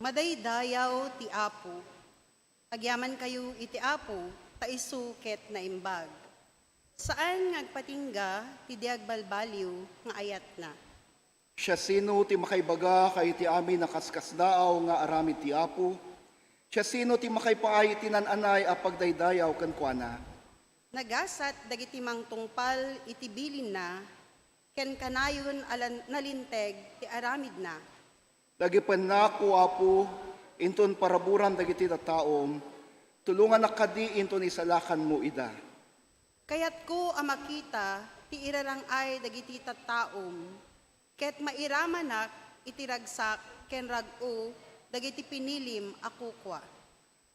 Madaydayaw ti Apo, agyaman kayo iti Apo, taisuket na imbag. Saan ngagpatingga ti diag balbaliw nga ayat na. Siya sino ti makaibaga kay ti amin nakaskasdaaw nga aramid ti Apo. Siya sino ti makaipaay ti nananay a pagdaydayaw kankwana. Nagasat dagiti mangtungpal iti bilin na, ken kanayon nalinteg ti aramid na. Dagipan na ko, Apo, inton paraburan dagiti taom, tulungan na kadi inton isalakan mo ida. Kayat ko amakita ti irarang ay dagiti taom, ket mairamanak iti ragsak ken rag-o dagiti pinilim akukwa.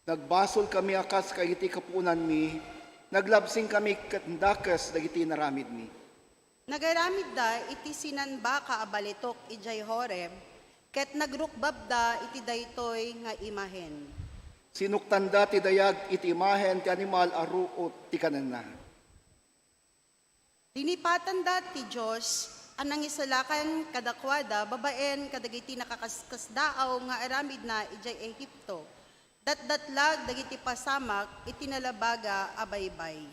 Nagbasol kami akas kay iti kapunan mi, naglabsing kami katdakas dagiti naramid mi. Nagaramid da iti sinanba ka abalitok ijay Horeb, ket nagrukbab da iti daytoy nga imahen. Sinuktanda ti dayag iti imahen ti animal aruot ti kanana. Linipatan da ti Diyos, anang isalakan kadakwada, babaen kadagiti nakakaskasdaaw nga aramid na ijay Ehipto. Datdatlag dagiti pasamak itinalabaga abaybay.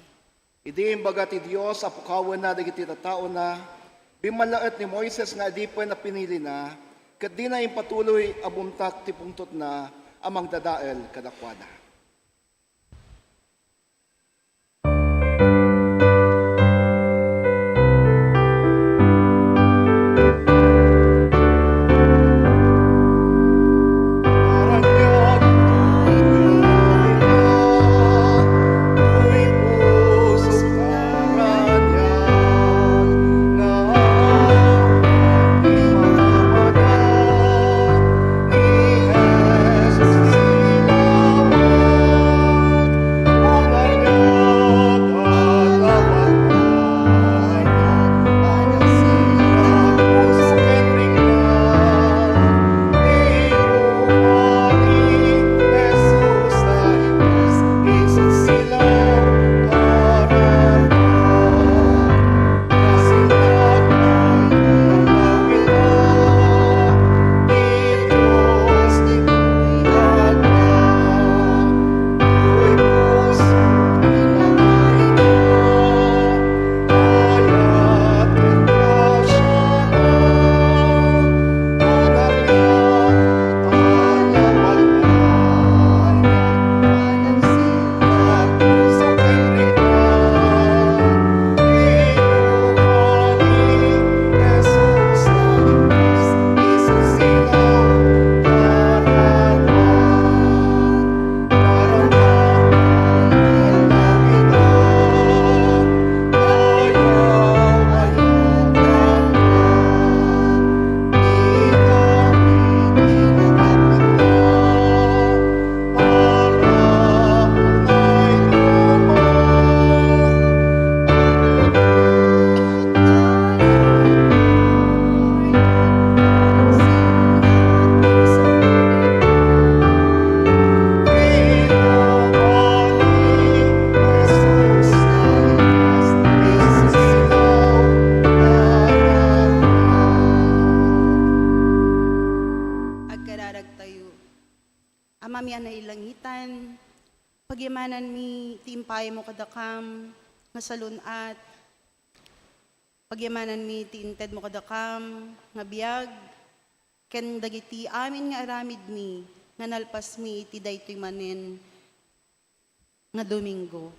Idi imbaga ti Dios apukawan na dagiti tao na, bimalaet ni Moises nga di pa na pinili na, kat di na impatuloy abumtak ti pungtot na amang dadael kadakwada. Amami anay langitan, pagyamanan mi tiimpay mo kadakam, nga salunat, pagyamanan mi tiinted mo kadakam, nga biyag, ken dagiti amin nga aramid mi, nga nalpas mi iti daytoy manen, nga Domingo,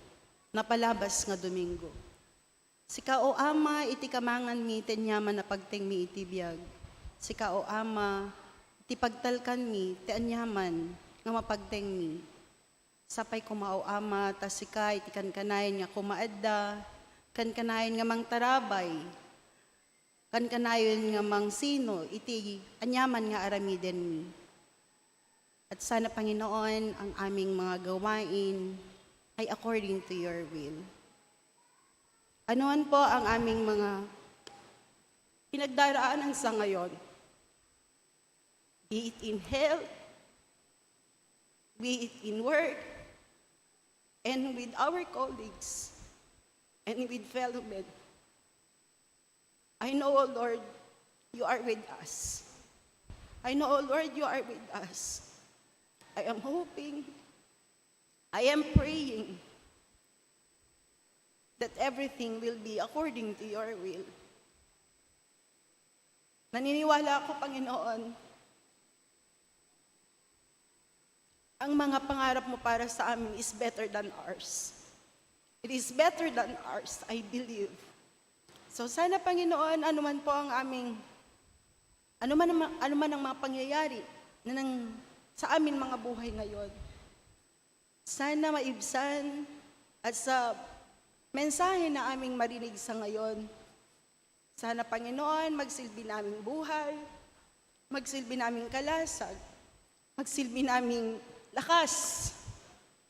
napalabas nga Domingo. Sika o Ama, iti kamangan mi, tenyaman na pagteng mi iti biyag. Sika o Ama, iti pagtalkan mi, ti anyaman, nga mapagteng mi. Sapay kumao Ama, tasika iti kankanayan nga kumaadda, kankanayan nga mangtarabay, kankanayan nga mangsino, iti anyaman nga aramiden mi. At sana Panginoon, ang aming mga gawain ay according to your will. Anuan po ang aming mga pinagdaraanan sa ngayon? Be it in health, be it in work, and with our colleagues, and with fellow men. I know, O Lord, you are with us. I know, O Lord, you are with us. I am hoping, I am praying that everything will be according to your will. Naniniwala ako, Panginoon, ang mga pangarap mo para sa amin is better than ours. It is better than ours, I believe. So sana, Panginoon, ano man po ang aming, ano man ang mga pangyayari sa amin mga buhay ngayon, sana maibsan at sa mensahe na aming marinig sa ngayon, sana, Panginoon, magsilbi naming buhay, magsilbi naming kalasag, magsilbi naming lakas,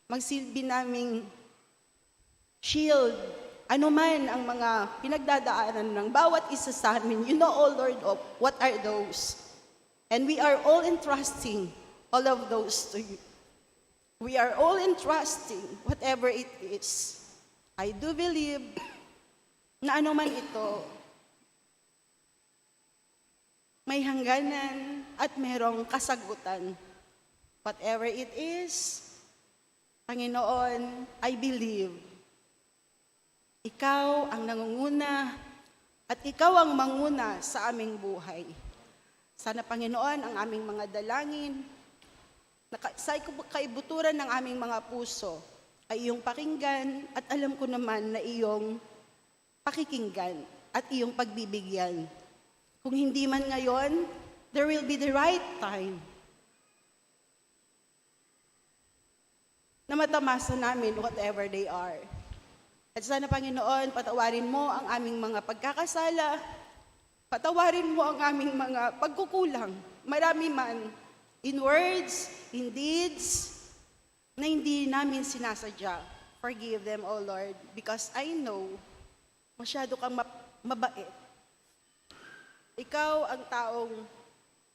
magsilbi naming shield, anuman ang mga pinagdadaanan ng bawat isa sa amin. You know, O Lord, of what are those? And we are all entrusting all of those to you. We are all entrusting whatever it is. I do believe na anuman ito, may hangganan at merong kasagutan. Whatever it is, Panginoon, I believe, Ikaw ang nangunguna at Ikaw ang manguna sa aming buhay. Sana, Panginoon, ang aming mga dalangin, sa kaibuturan ng aming mga puso, ay iyong pakinggan at alam ko naman na iyong pakikinggan at iyong pagbibigyan. Kung hindi man ngayon, there will be the right time na matamasa namin whatever they are. At sana, Panginoon, patawarin mo ang aming mga pagkakasala, patawarin mo ang aming mga pagkukulang, marami man, in words, in deeds, na hindi namin sinasadya. Forgive them, O Lord, because I know, masyado kang mabait. Ikaw ang taong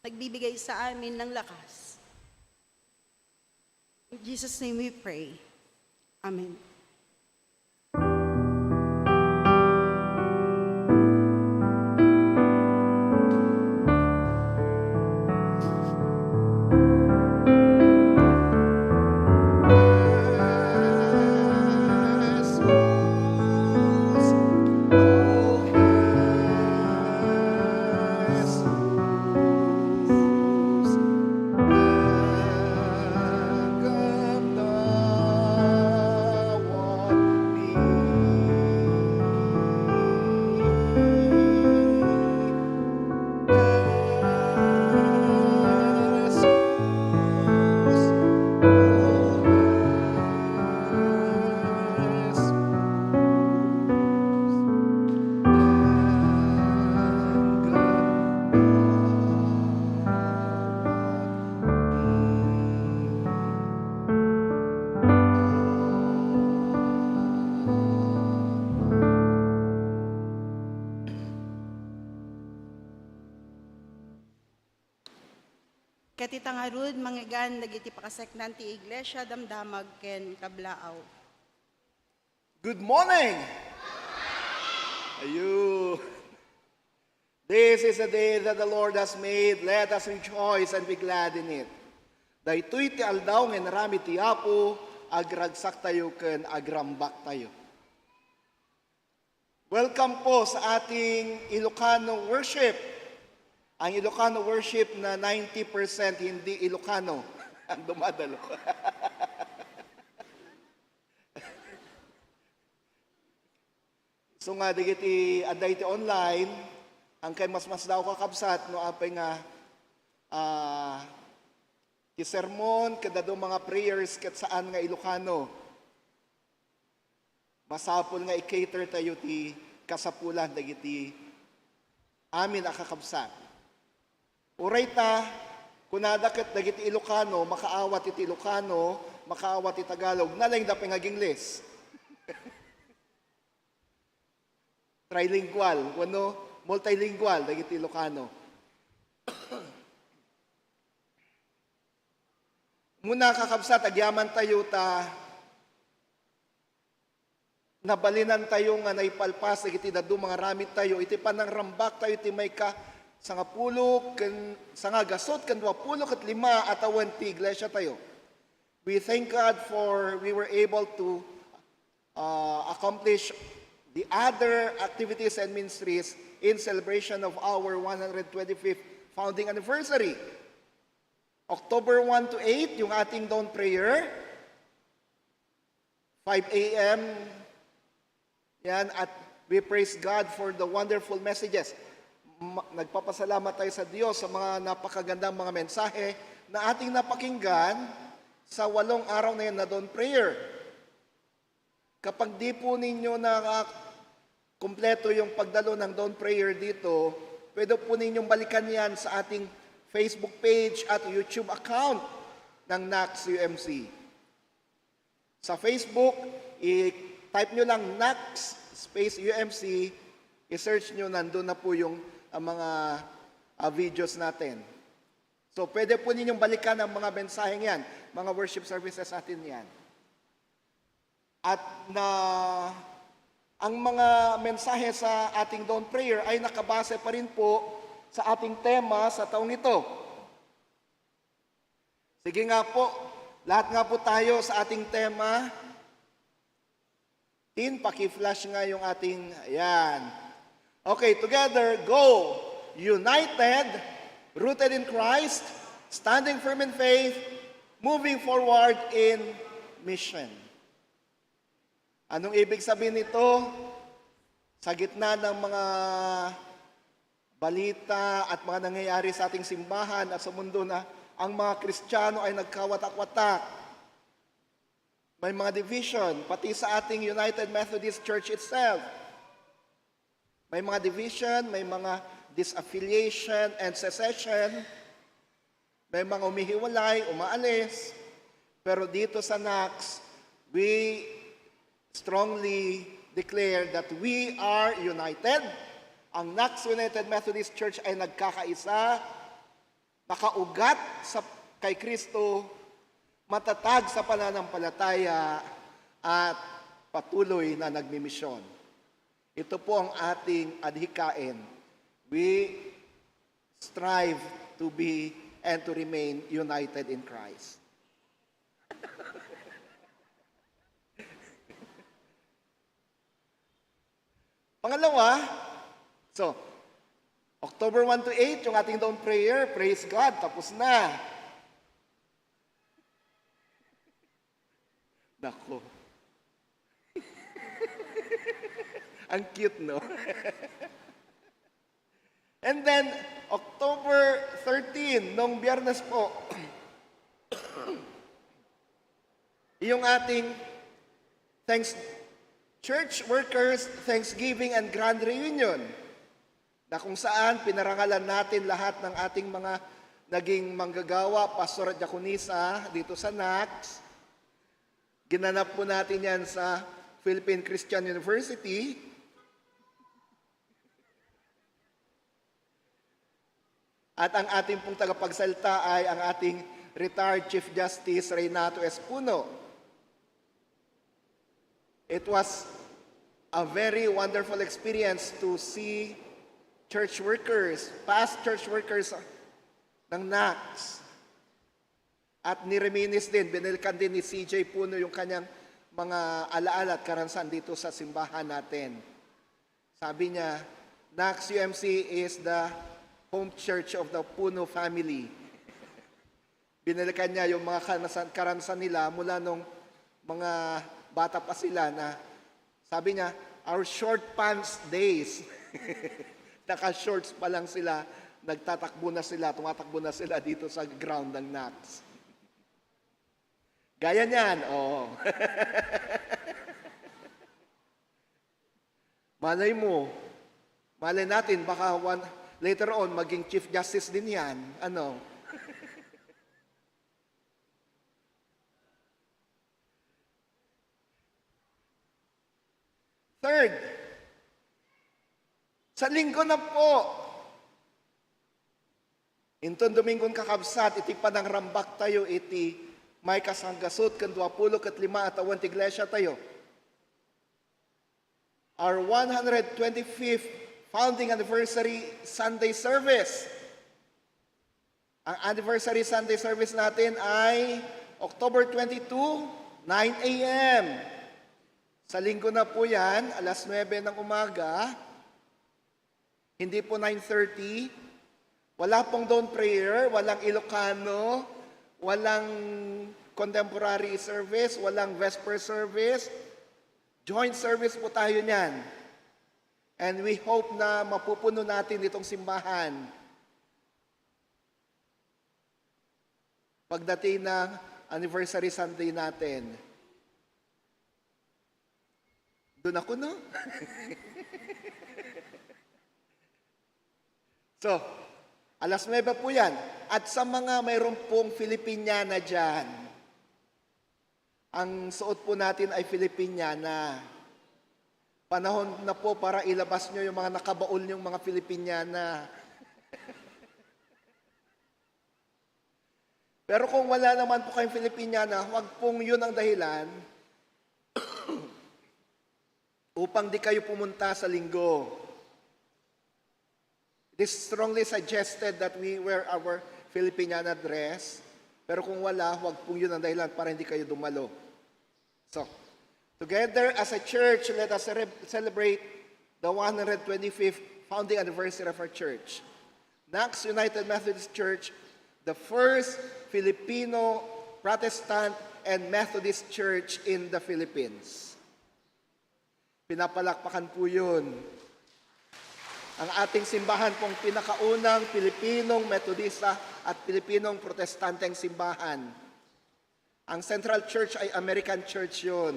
nagbibigay sa amin ng lakas. In Jesus' name we pray. Amen. Katitang harud, manggigan, dagiti pakasek ti iglesia, damdamag, ken kablaaw. Good morning! Ayu. This is the day that the Lord has made. Let us rejoice and be glad in it. Daytoy ti aldaw nga narami ti Apo, agragsak tayo ken agrambak tayo. Welcome po sa ating Ilocano worship. Ang Ilocano worship na 90% hindi Ilocano ang dumadalo. So nga, digiti aday ti online, ang kay mas daw kakabsat, no apay nga, ti sermon, kada do mga prayers, kat saan nga Ilocano. Masapol nga i-cater tayo ti kasapulan, digiti amin akakabsat. Uray ta, kunadakat dagiti Ilocano, makaawat iti Ilocano, makaawat iti Tagalog, nalang dapay nga Ingles. Trilingual, multilingual, dagiti Ilocano. Muna kakabsat, agyaman tayo ta, nabalinan tayo nga naipalpas, dagiti dadu mga ramit tayo, iti panang rambak tayo, iti may ka, sanga pulo, sanga gasot, kan 25 at 5 atawan ti iglesia tayo. We thank God for we were able to accomplish the other activities and ministries in celebration of our 125th founding anniversary. October 1 to 8, yung ating dawn prayer. 5 a.m. Yan, at we praise God for the wonderful messages. Nagpapasalamat tayo sa Diyos sa mga napakagandang mga mensahe na ating napakinggan sa 8 araw na yan na dawn prayer. Kapag di po ninyo na kumpleto yung pagdalo ng dawn prayer dito, pwede po ninyong balikan yan sa ating Facebook page at YouTube account ng NACS UMC. Sa Facebook, i-type nyo lang NACS space UMC, i-search nyo, nandun na po yung mga videos natin. So, pwede po ninyong balikan ang mga mensaheng yan, mga worship services natin yan. At ang mga mensahe sa ating dawn prayer ay nakabase pa rin po sa ating tema sa taong ito. Sige nga po, lahat nga po tayo sa ating tema. Paki-flash nga yung ating, ayan. Okay, together, go! United, rooted in Christ, standing firm in faith, moving forward in mission. Anong ibig sabihin nito? Sa gitna ng mga balita at mga nangyayari sa ating simbahan at sa mundo na ang mga Kristiyano ay nagkawatak-watak. May mga division, pati sa ating United Methodist Church itself. May mga division, may mga disaffiliation and secession. May mga umihiwalay, umaalis. Pero dito sa NACS, we strongly declare that we are united. Ang NACS United Methodist Church ay nagkakaisa, nakaugat kay Kristo, matatag sa pananampalataya at patuloy na nagmimisyon. Ito po ang ating adhikain. We strive to be and to remain united in Christ. Pangalawa, so, October 1 to 8, yung ating dawn prayer, praise God, tapos na. Nako. Ang cute, no? And then, October 13, nung Biyernes po, yung ating Church Workers Thanksgiving and Grand Reunion, na kung saan pinarangalan natin lahat ng ating mga naging manggagawa, pastor at diakonisa dito sa NACS. Ginanap po natin yan sa Philippine Christian University. At ang ating pong tagapagsalita ay ang ating retired Chief Justice Reynato Espuno. It was a very wonderful experience to see church workers, past church workers ng NACS. At ni-reminis din, binilikan din ni CJ Puno yung kanyang mga alaala at karansan dito sa simbahan natin. Sabi niya, NACS UMC is the home church of the Puno family. Binilikan niya yung mga karansan nila mula nung mga bata pa sila na sabi niya, our short pants days. Naka-shorts pa lang sila, tumatakbo na sila dito sa ground ng NACS. Gaya niyan, oo. Malay natin, baka later on, maging Chief Justice din yan. Ano? Third, sa linggo na po, inton Domingon kakabsat, iti panang rambak tayo, iti may kasanggasot, kan 25 at awan ti iglesia tayo. Our 125th founding anniversary Sunday service. Ang anniversary Sunday service natin ay October 22, 9 a.m. Sa linggo na po yan, alas 9 ng umaga, hindi po 9:30. Wala pong dawn prayer, walang Ilocano, walang contemporary service, walang vesper service. Joint service po tayo niyan. And we hope na mapupuno natin itong simbahan pagdating ng anniversary Sunday natin. Doon ako, no? So, alas 9 po yan. At sa mga mayroon pong Filipiniana dyan, ang suot po natin ay Filipiniana. Panahon na po para ilabas nyo yung mga nakabaol nyong mga Filipiniana. Pero kung wala naman po kayong Filipiniana, huwag pong yun ang dahilan upang di kayo pumunta sa linggo. It is strongly suggested that we wear our Filipiniana dress, pero kung wala, huwag pong yun ang dahilan para hindi kayo dumalo. So, together as a church, let us celebrate the 125th founding anniversary of our church. Knox United Methodist Church, the first Filipino Protestant and Methodist church in the Philippines. Pinapalakpakan po yun. Ang ating simbahan pong pinakaunang Pilipinong Metodista at Pilipinong Protestanteng simbahan. Ang Central Church ay American Church yun.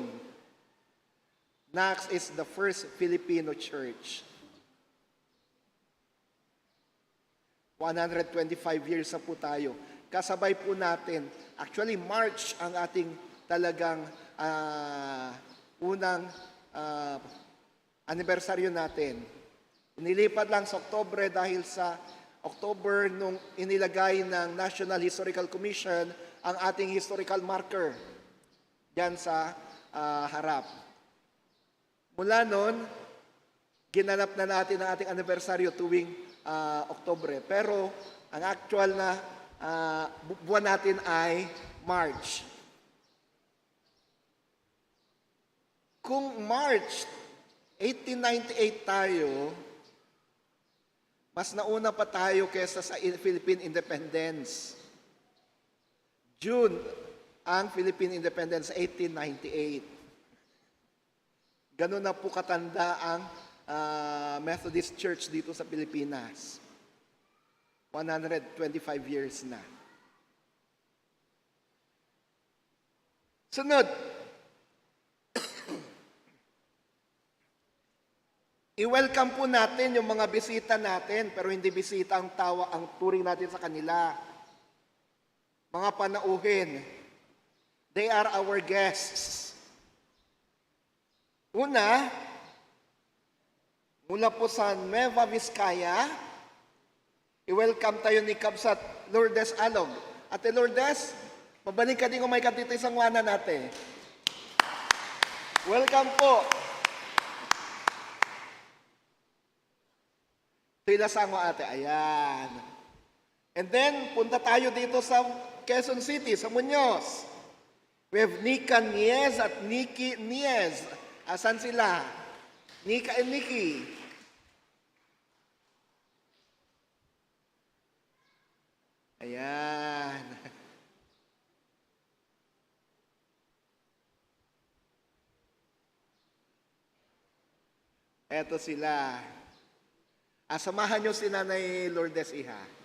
Knox is the first Filipino church. 125 years na po tayo. Kasabay po natin. Actually, March ang ating talagang unang anibersaryo natin. Inilipat lang sa Oktubre dahil sa October nung inilagay ng National Historical Commission ang ating historical marker diyan sa harap. Mula noon, ginanap na natin ang ating anibersaryo tuwing Oktubre. Pero ang actual na buwan natin ay March. Kung March 1898 tayo, mas nauna pa tayo kesa sa Philippine Independence. June ang Philippine Independence, 1898. Ganun na po katanda ang Methodist Church dito sa Pilipinas. 125 years na. Sunod, i-welcome po natin yung mga bisita natin, pero hindi bisita ang turing natin sa kanila. Mga panauhin. They are our guests. Una, mula po sa Nueva Vizcaya, i-welcome tayo ni Kabsat Lourdes Alog. Ate Lourdes, mabalik ka din kung may katito isang wana natin. Welcome po. Sila sangwa ate, ayan. And then, punta tayo dito sa Quezon City, sa Muñoz. We have Nika Niez at Nikki Niez. Asan sila? Nika and Nikki. Ayan. Eto sila. Samahan nyo si Nanay Lourdes Iha.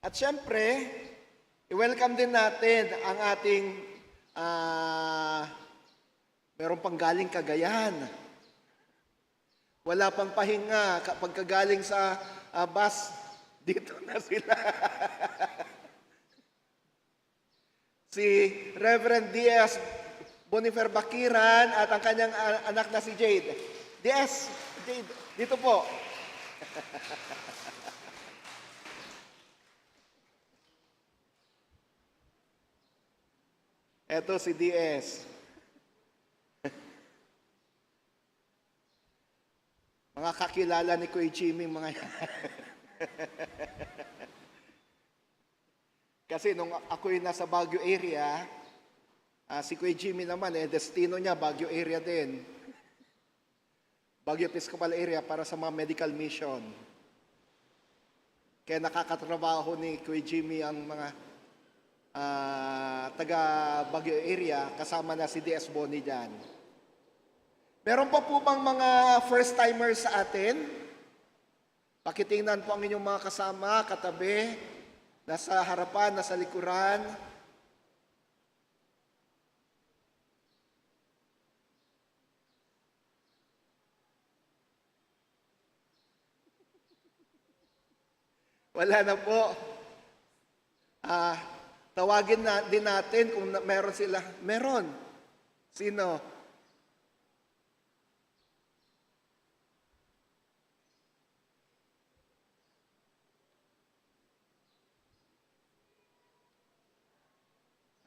At syempre, i-welcome din natin ang ating meron pang galing Cagayan. Wala pang pahinga kapag kagaling sa bus, dito na sila. Si Reverend Diaz Bonifer Bakiran at ang kanyang anak na si Jade. Diaz, Jade, dito po. Eto si DS. Mga kakilala ni Kuya Jimmy, mga yan. Kasi nung ako'y nasa Baguio area, si Kuya Jimmy naman, destino niya, Baguio area din. Baguio Episcopal area para sa mga medical mission. Kaya nakakatrabaho ni Kuya Jimmy ang mga taga Baguio area, kasama na si DS Boni dyan. Meron pa po bang mga first-timers sa atin? Pakitingnan po ang inyong mga kasama, katabi, nasa harapan, nasa likuran. Wala na po. Tawagin na din natin kung meron sila. Meron. Sino?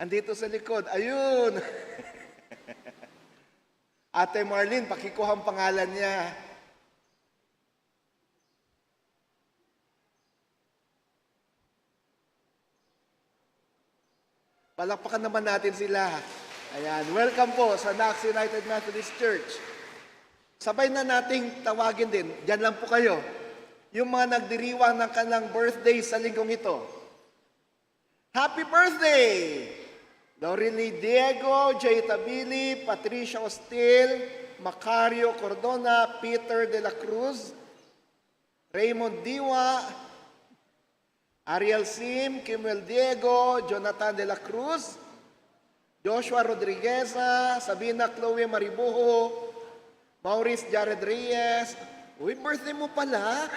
Andito sa likod. Ayun. Ate Marlene, pakikuha ang pangalan niya. Palakpakan naman natin sila. Ayan, welcome po sa Nax United Methodist Church. Sabay na nating tawagin din, dyan lang po kayo, yung mga nagdiriwang ng kanilang birthday sa linggong ito. Happy birthday! Lorely Diego, Jay Tabili, Patricia Ostil, Macario Cordona, Peter de la Cruz, Raymond Diwa, Ariel Sim, Kimuel Diego, Jonathan de la Cruz, Joshua Rodrigueza, Sabina Chloe Maribuho, Maurice Jared Reyes. Uy, birthday mo pala.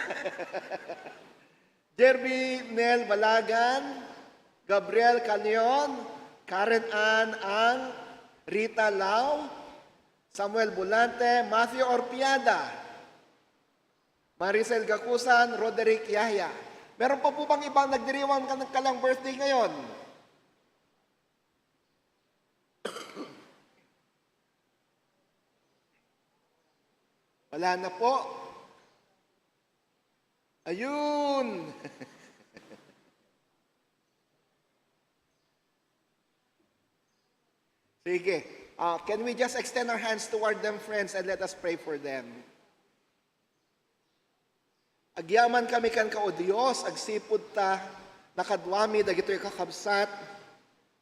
Jerby Nel Balagan, Gabriel Canion, Karen Ann Ang, Rita Lau, Samuel Bulante, Matthew Orpiada, Maricel Gakusan, Roderick Yahya. Meron pa po bang ibang nagdiriwang kalang birthday ngayon? Wala na po. Ayun. Sige. Can we just extend our hands toward them, friends, and let us pray for them? Agyaman kami kan ka o Dios, agsipod ta, nakadwami, dagito'y kakabsat,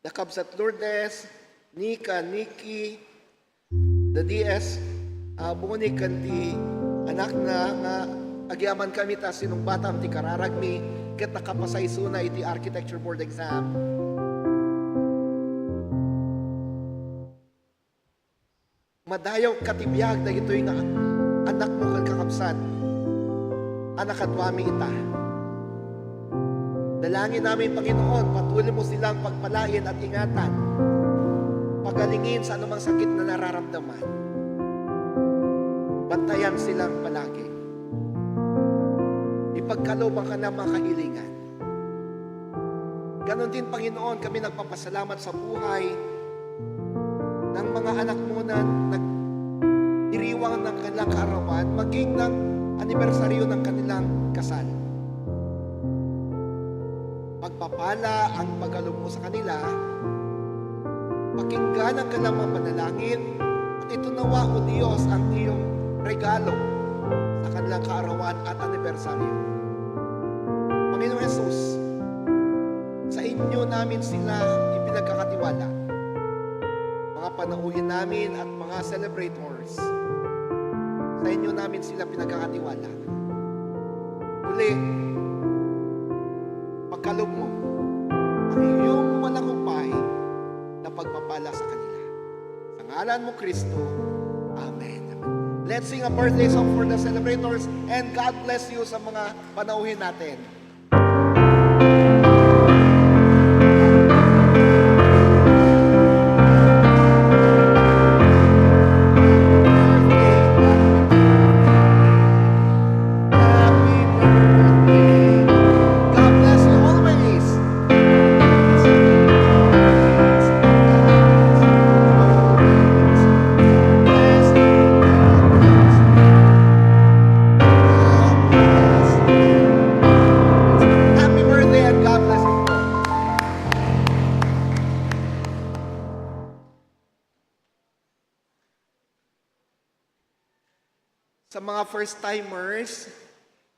nakabsat Lourdes, Nika, Nikki, the DS, buni kanti, anak na, nga, agyaman kami ta, sinong batam ti kararagmi, kat nakapasayso na iti architecture board exam. Madayaw katibiyag, dagito'y nga, anak mo kan kakabsat, anak at wami ita. Dalangin namin, Panginoon, patuloy mo silang pagpalain at ingatan, pagalingin sa anumang sakit na nararamdaman. Bantayan silang palagi. Ipagkalooban ka ng mga kahilingan. Ganon din, Panginoon, kami nagpapasalamat sa buhay ng mga anak mo na nagdiriwang ng kanilang kaarawan, maging ng anibersaryo ng kanilang kasal. Pagpapala ang paggalog mo sa kanila, pakinggan ang kanilang mga panalangin, at ito nawa, O Diyos, ang iyong regalo sa kanilang kaarawan at anibersaryo. Panginoon Jesus, sa inyo namin sila ipinagkakatiwala, mga panauhin namin at mga celebrators. Sa inyo namin sila pinagkakatiwala. Muli, pagkalob mo ang iyong walang upay na pagpapala sa kanila. Sa ngalan mo, Kristo. Amen. Let's sing a birthday song for the celebrators, and God bless you sa mga panauhin natin. mga first-timers,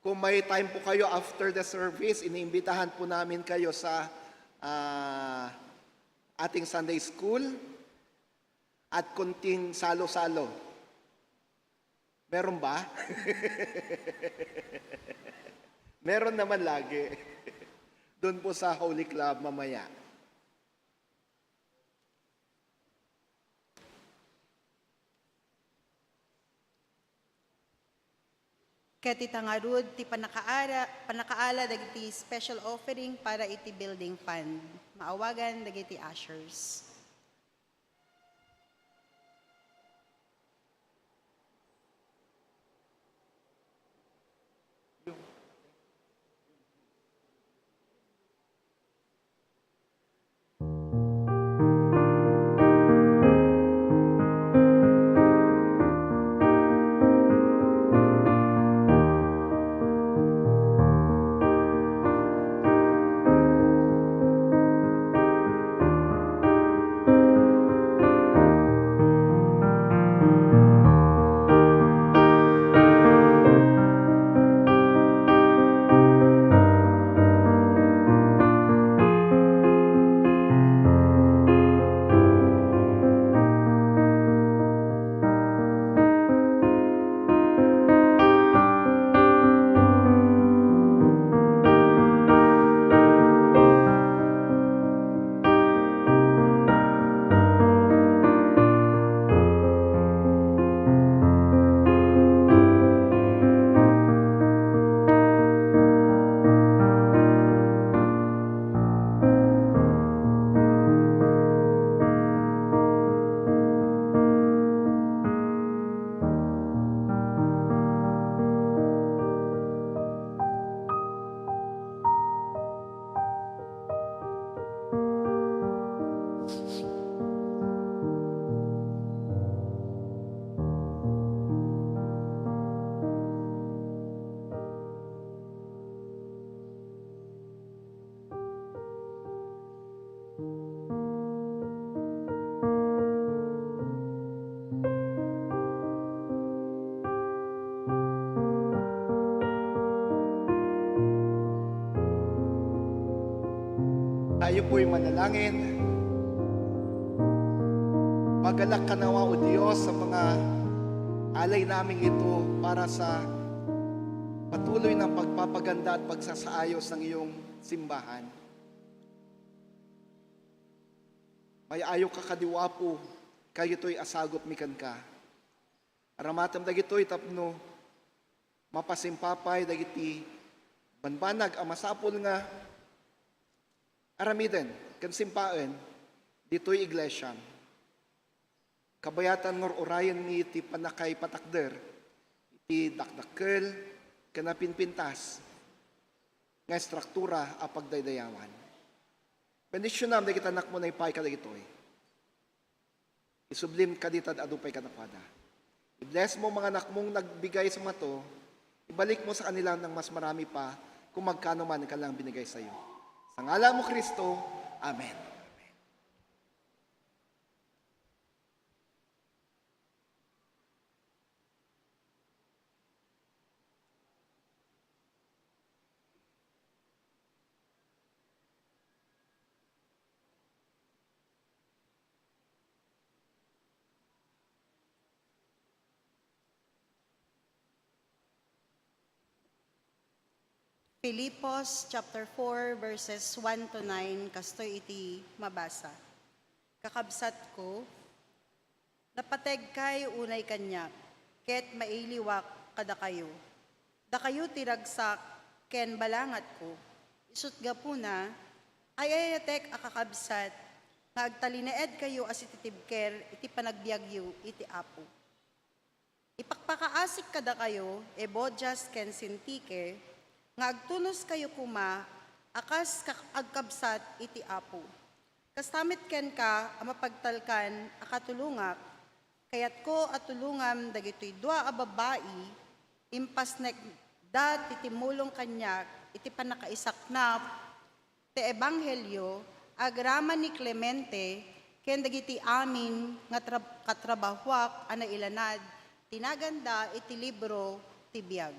kung may time po kayo after the service, iniimbitahan po namin kayo sa ating Sunday School at kunting salo-salo. Meron ba? Meron naman lagi. Doon po sa Holy Club mamaya. Ket itangarud ti panakaala dagiti special offering para iti building fund. Maawagan dagiti ushers. Tayo po'y manalangin. Magalak ka nawa, O Diyos, sa mga alay namin ito para sa patuloy ng pagpapaganda at pagsasaayos ng iyong simbahan. May ayaw ka kadiwapo, kayo to'y asagop mikan ka. Aramatam dagito'y tapno, mapasimpapay dagiti banbanag ang masapol nga aramiden, kan simpaen, dito'y iglesia. Kabayatan ngor orayan mi iti panakay patakder, iti dakdakkel, kanapinpintas, nga struktura a pagdaydayawan. Bendisyonam na kita nakmo na ipay kadagitoy. Isublim kaditad adupay kanapada. I-bless mo mga anak mong nagbigay sa mato, ibalik mo sa kanila ng mas marami pa kung magkano man ka lang binigay sa iyo. Sa ngalan mo, Kristo. Amen. Filipos chapter 4 verses 1 to 9 kastoy iti mabasa. Kakabsat ko, napateg kay unay kanyak, ket mailiwak kada kayo. Da kayo tiragsak, ken balangat ko. Isut gapuna, ayayatek akakabsat, nga agtalineed kayo as iti tibker, iti panagbiagyo, iti apo. Ipakpakaasik kada kayo, ebodjas ken sintike, nga agtunos kayo kuma, akas agkabsat iti apo. Kastamit ken ka, amapagtalkan, akatulungak, kayat ko at tulungam dagitoy dua a babae, impasnek dat iti mulong kanyak, iti panakaisaknap, ti ebanghelyo, agraman ni Clemente, ken dagiti amin nga katrabahwak ana ilanad, tinaganda iti libro ti biag.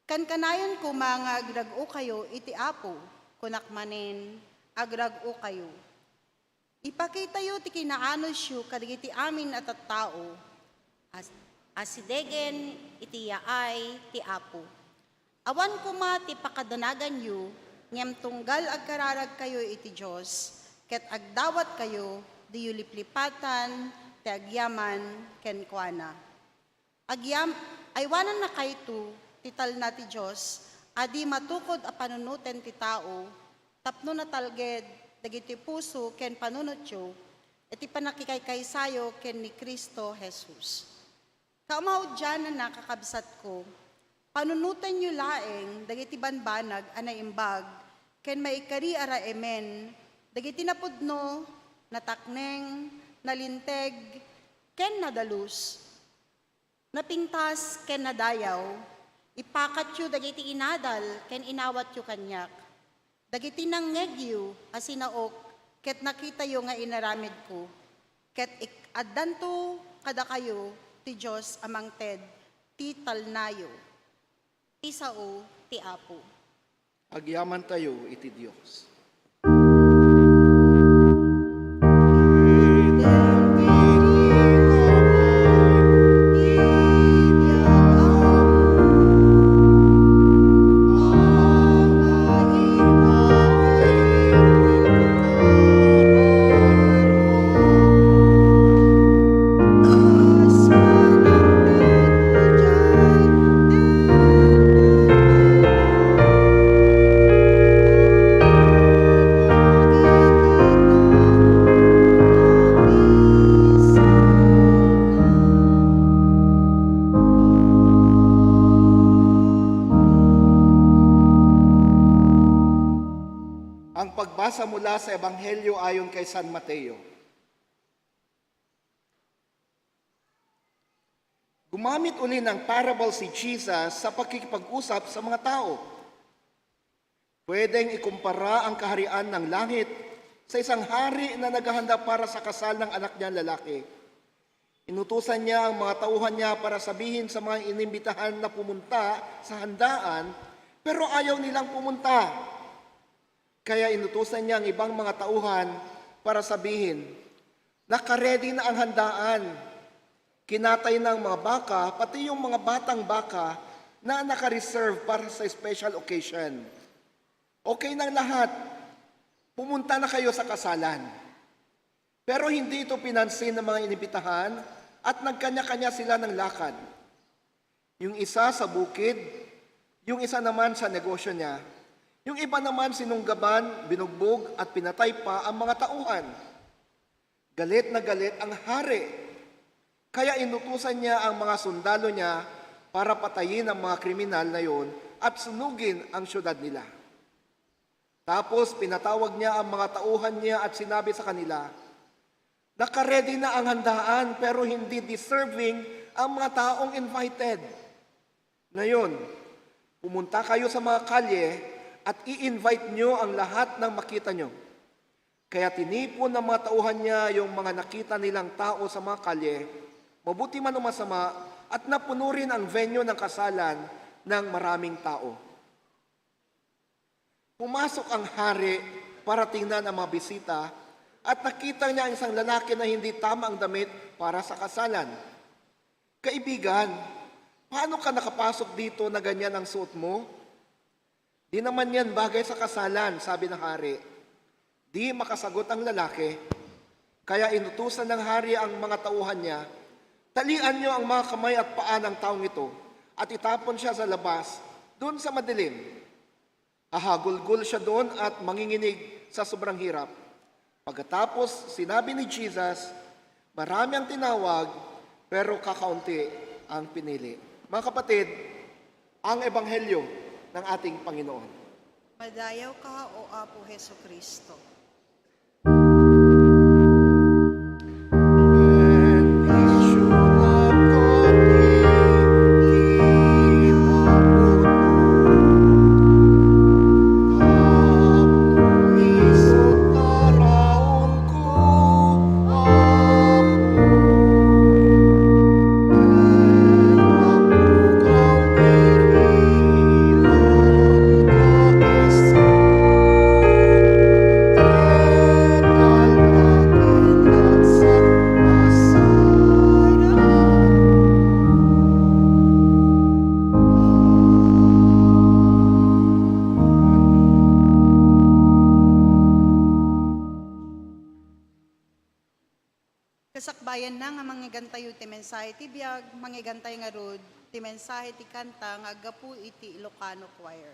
Kankanayon ko mga agrago kayo iti Apo, kunak manen agrago kayo. Ipakita yu ti kinaanos yu kadagiti amin at tao, asidegen iti yaay ti Apo. Awan kuma ti pakadanagan yu, ngem tunggal agkararag kayo iti Diyos, ket agdawat kayo, di yu liplipatan, ti agyaman, ken kuana. Aywanan na kayto, tital na ti Diyos, adi matukod a panunuten ti tao, tapno na talged, dagiti puso, ken panunotyo, iti panakikaykaysayo, ken ni Kristo Jesus. Kaumawad dyan na nakakabsat ko, panunutan nyo laeng, dagiti banbanag, anaimbag, ken maikari ara emen, dagiti napudno, natakneng, nalinteg, ken nadalus, napingtas, ken nadayaw, ipakat yu dagiti inadal, ken inawat yu kanyak, dagiti nanggegyu, asinaok, ket nakita yu nga inaramid ko, ket addanto kada kayo, ti Diyos amang ted, ti talnayo, ti sao, ti Apo. Agyaman tayo iti Dios. Ang pagbasa mula sa Ebanghelyo ayon kay San Mateo. Gumamit uli ng parable si Jesus sa pakikipag-usap sa mga tao. Pwedeng ikumpara ang kaharian ng langit sa isang hari na naghahanda para sa kasal ng anak niya lalaki. Inutusan niya ang mga tauhan niya para sabihin sa mga inimbitahan na pumunta sa handaan, pero ayaw nilang pumunta. Kaya inutusan niya ang ibang mga tauhan para sabihin, nakaredy na ang handaan. Kinatay ng mga baka, pati yung mga batang baka na nakareserve para sa special occasion. Okay ng lahat. Pumunta na kayo sa kasalan. Pero hindi ito pinansin ng mga inibitahan at nagkanya-kanya sila ng lakad. Yung isa sa bukid, yung isa naman sa negosyo niya. Yung iba naman sinunggaban, binugbog at pinatay pa ang mga tauhan. Galit na galit ang hari. Kaya inutusan niya ang mga sundalo niya para patayin ang mga kriminal na yon at sunugin ang syudad nila. Tapos pinatawag niya ang mga tauhan niya at sinabi sa kanila, nakaredy na ang handaan pero hindi deserving ang mga taong invited. Ngayon, pumunta kayo sa mga kalye at i-invite nyo ang lahat ng makita nyo. Kaya tinipon ng mga tauhan niya yung mga nakita nilang tao sa mga kalye, mabuti man o masama, at napuno rin ang venue ng kasalan ng maraming tao. Pumasok ang hari para tingnan ang mga bisita at nakita niya ang isang lalaki na hindi tama ang damit para sa kasalan. Kaibigan, paano ka nakapasok dito na ganyan ang suot mo? Di naman yan bagay sa kasalan, sabi ng hari. Di makasagot ang lalaki. Kaya inutusan ng hari ang mga tauhan niya, talian niyo ang mga kamay at paa ng taong ito at itapon siya sa labas, doon sa madilim. Ahagulgul siya doon at manginginig sa sobrang hirap. Pagkatapos, sinabi ni Jesus, marami ang tinawag, pero kakaunti ang pinili. Mga kapatid, ang Ebanghelyo ng ating Panginoon. Madayaw ka, O Apo Heso Kristo. bayan na nga mangigantayo ti mensahe ti biag, mangigantay nga rod, ti mensahe ti kanta nga agapu iti Ilocano Choir.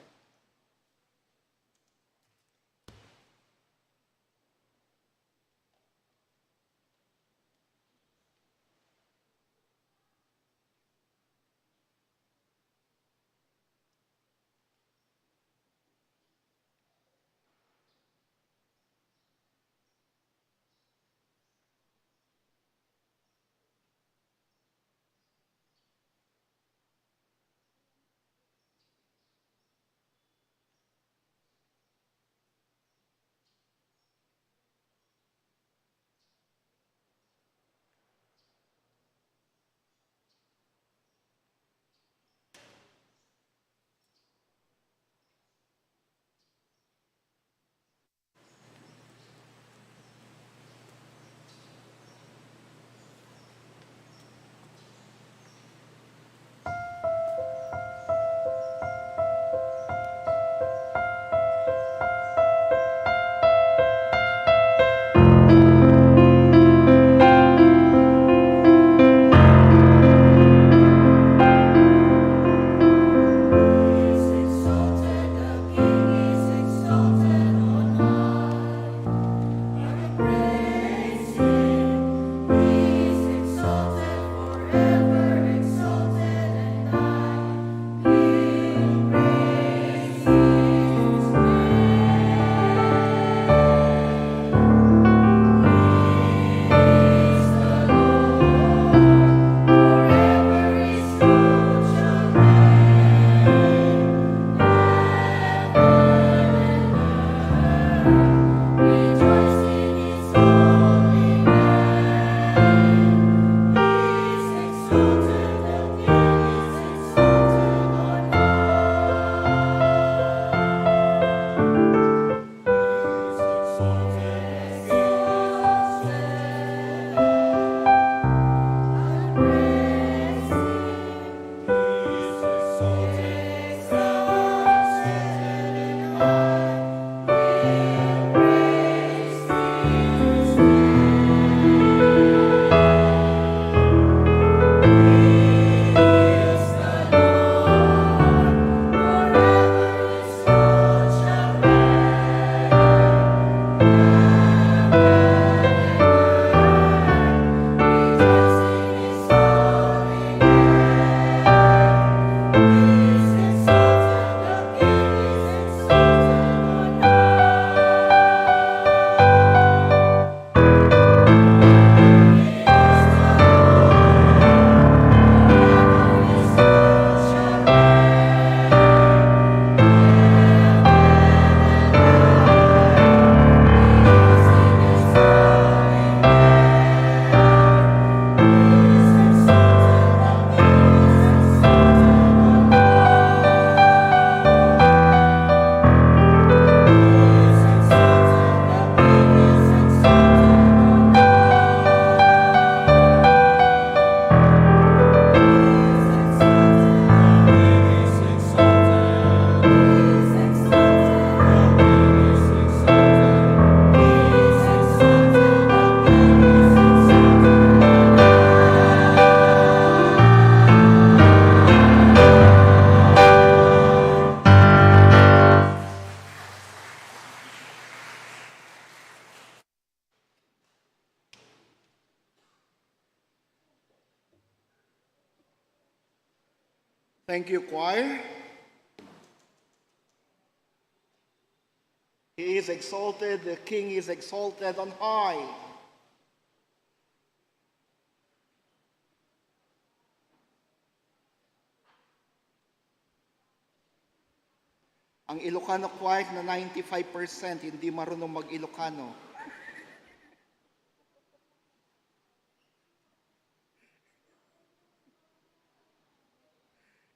Thank you, choir. He is exalted, the King is exalted on high. Ang Ilocano choir na 95% hindi marunong mag-Ilocano.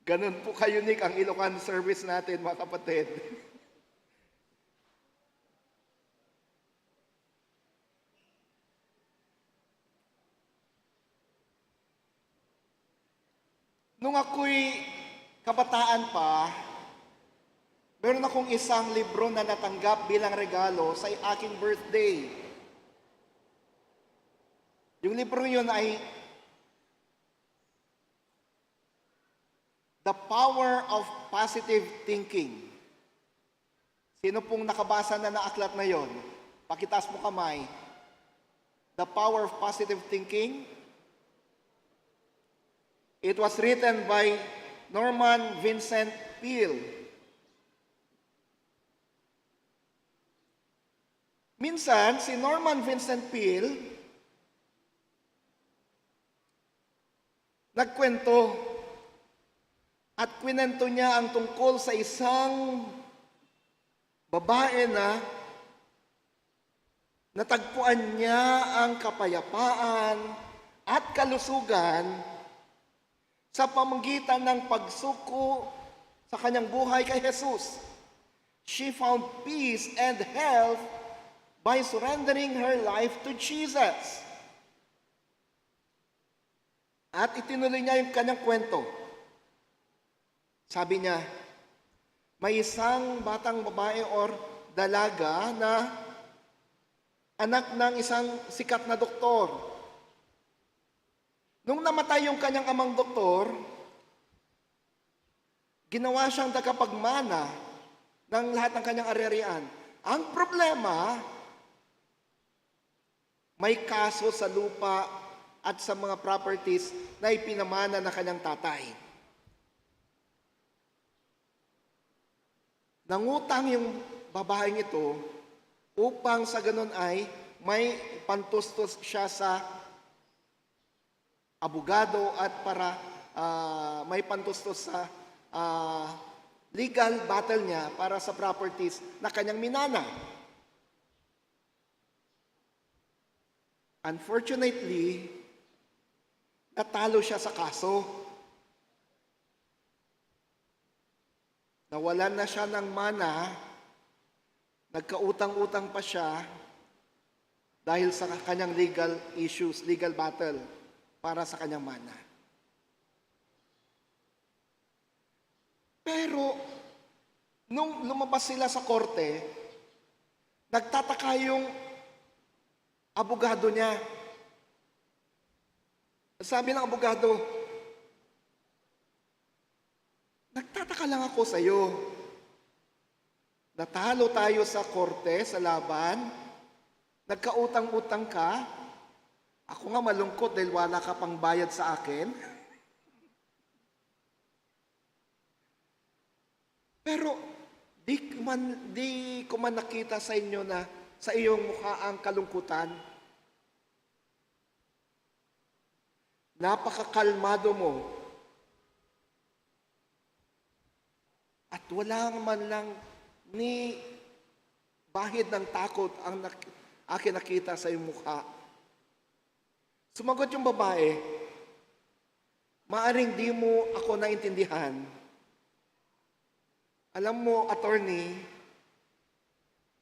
Ganun po ka-unique ang Ilocano service natin, mga kapatid. Nung ako'y kabataan pa, meron akong isang libro na natanggap bilang regalo sa aking birthday. Yung libro yun ay The Power of Positive Thinking. Sino pong nakabasa na aklat na yon? Pakitaas mo kamay. The Power of Positive Thinking. It was written by Norman Vincent Peale. Minsan, si Norman Vincent Peale nagkwento at kwento niya ang tungkol sa isang babae na natagpuan niya ang kapayapaan at kalusugan sa pamamagitan ng pagsuko sa kanyang buhay kay Jesus. She found peace and health by surrendering her life to Jesus. At itinuloy niya yung kanyang kwento. Sabi niya, may isang batang babae or dalaga na anak ng isang sikat na doktor. Nung namatay yung kanyang amang doktor, ginawa siyang tagapagmana ng lahat ng kanyang ari-arian. Ang problema, may kaso sa lupa at sa mga properties na ipinamana ng kanyang tatay. Nangutang yung babaeng ito upang sa ganun ay may pantustos siya sa abogado at para may pantustos sa legal battle niya para sa properties na kanyang minana. Unfortunately, natalo siya sa kaso. Nawalan na siya ng mana, nagkautang-utang pa siya dahil sa kanyang legal issues, legal battle para sa kanyang mana. Pero, nung lumabas sila sa korte, nagtataka yung abogado niya. Sabi ng abogado, nagtataka lang ako sa iyo. Natalo tayo sa korte, sa laban. Nagkautang-utang ka. Ako nga malungkot dahil wala ka pang bayad sa akin. Pero di ko man nakita sa inyo na sa iyong mukha ang kalungkutan. Napakakalmado mo. At wala man lang ni bahid ng takot ang akin nakita sa iyong mukha. Sumagot yung babae, maaring di mo ako naintindihan. Alam mo, attorney,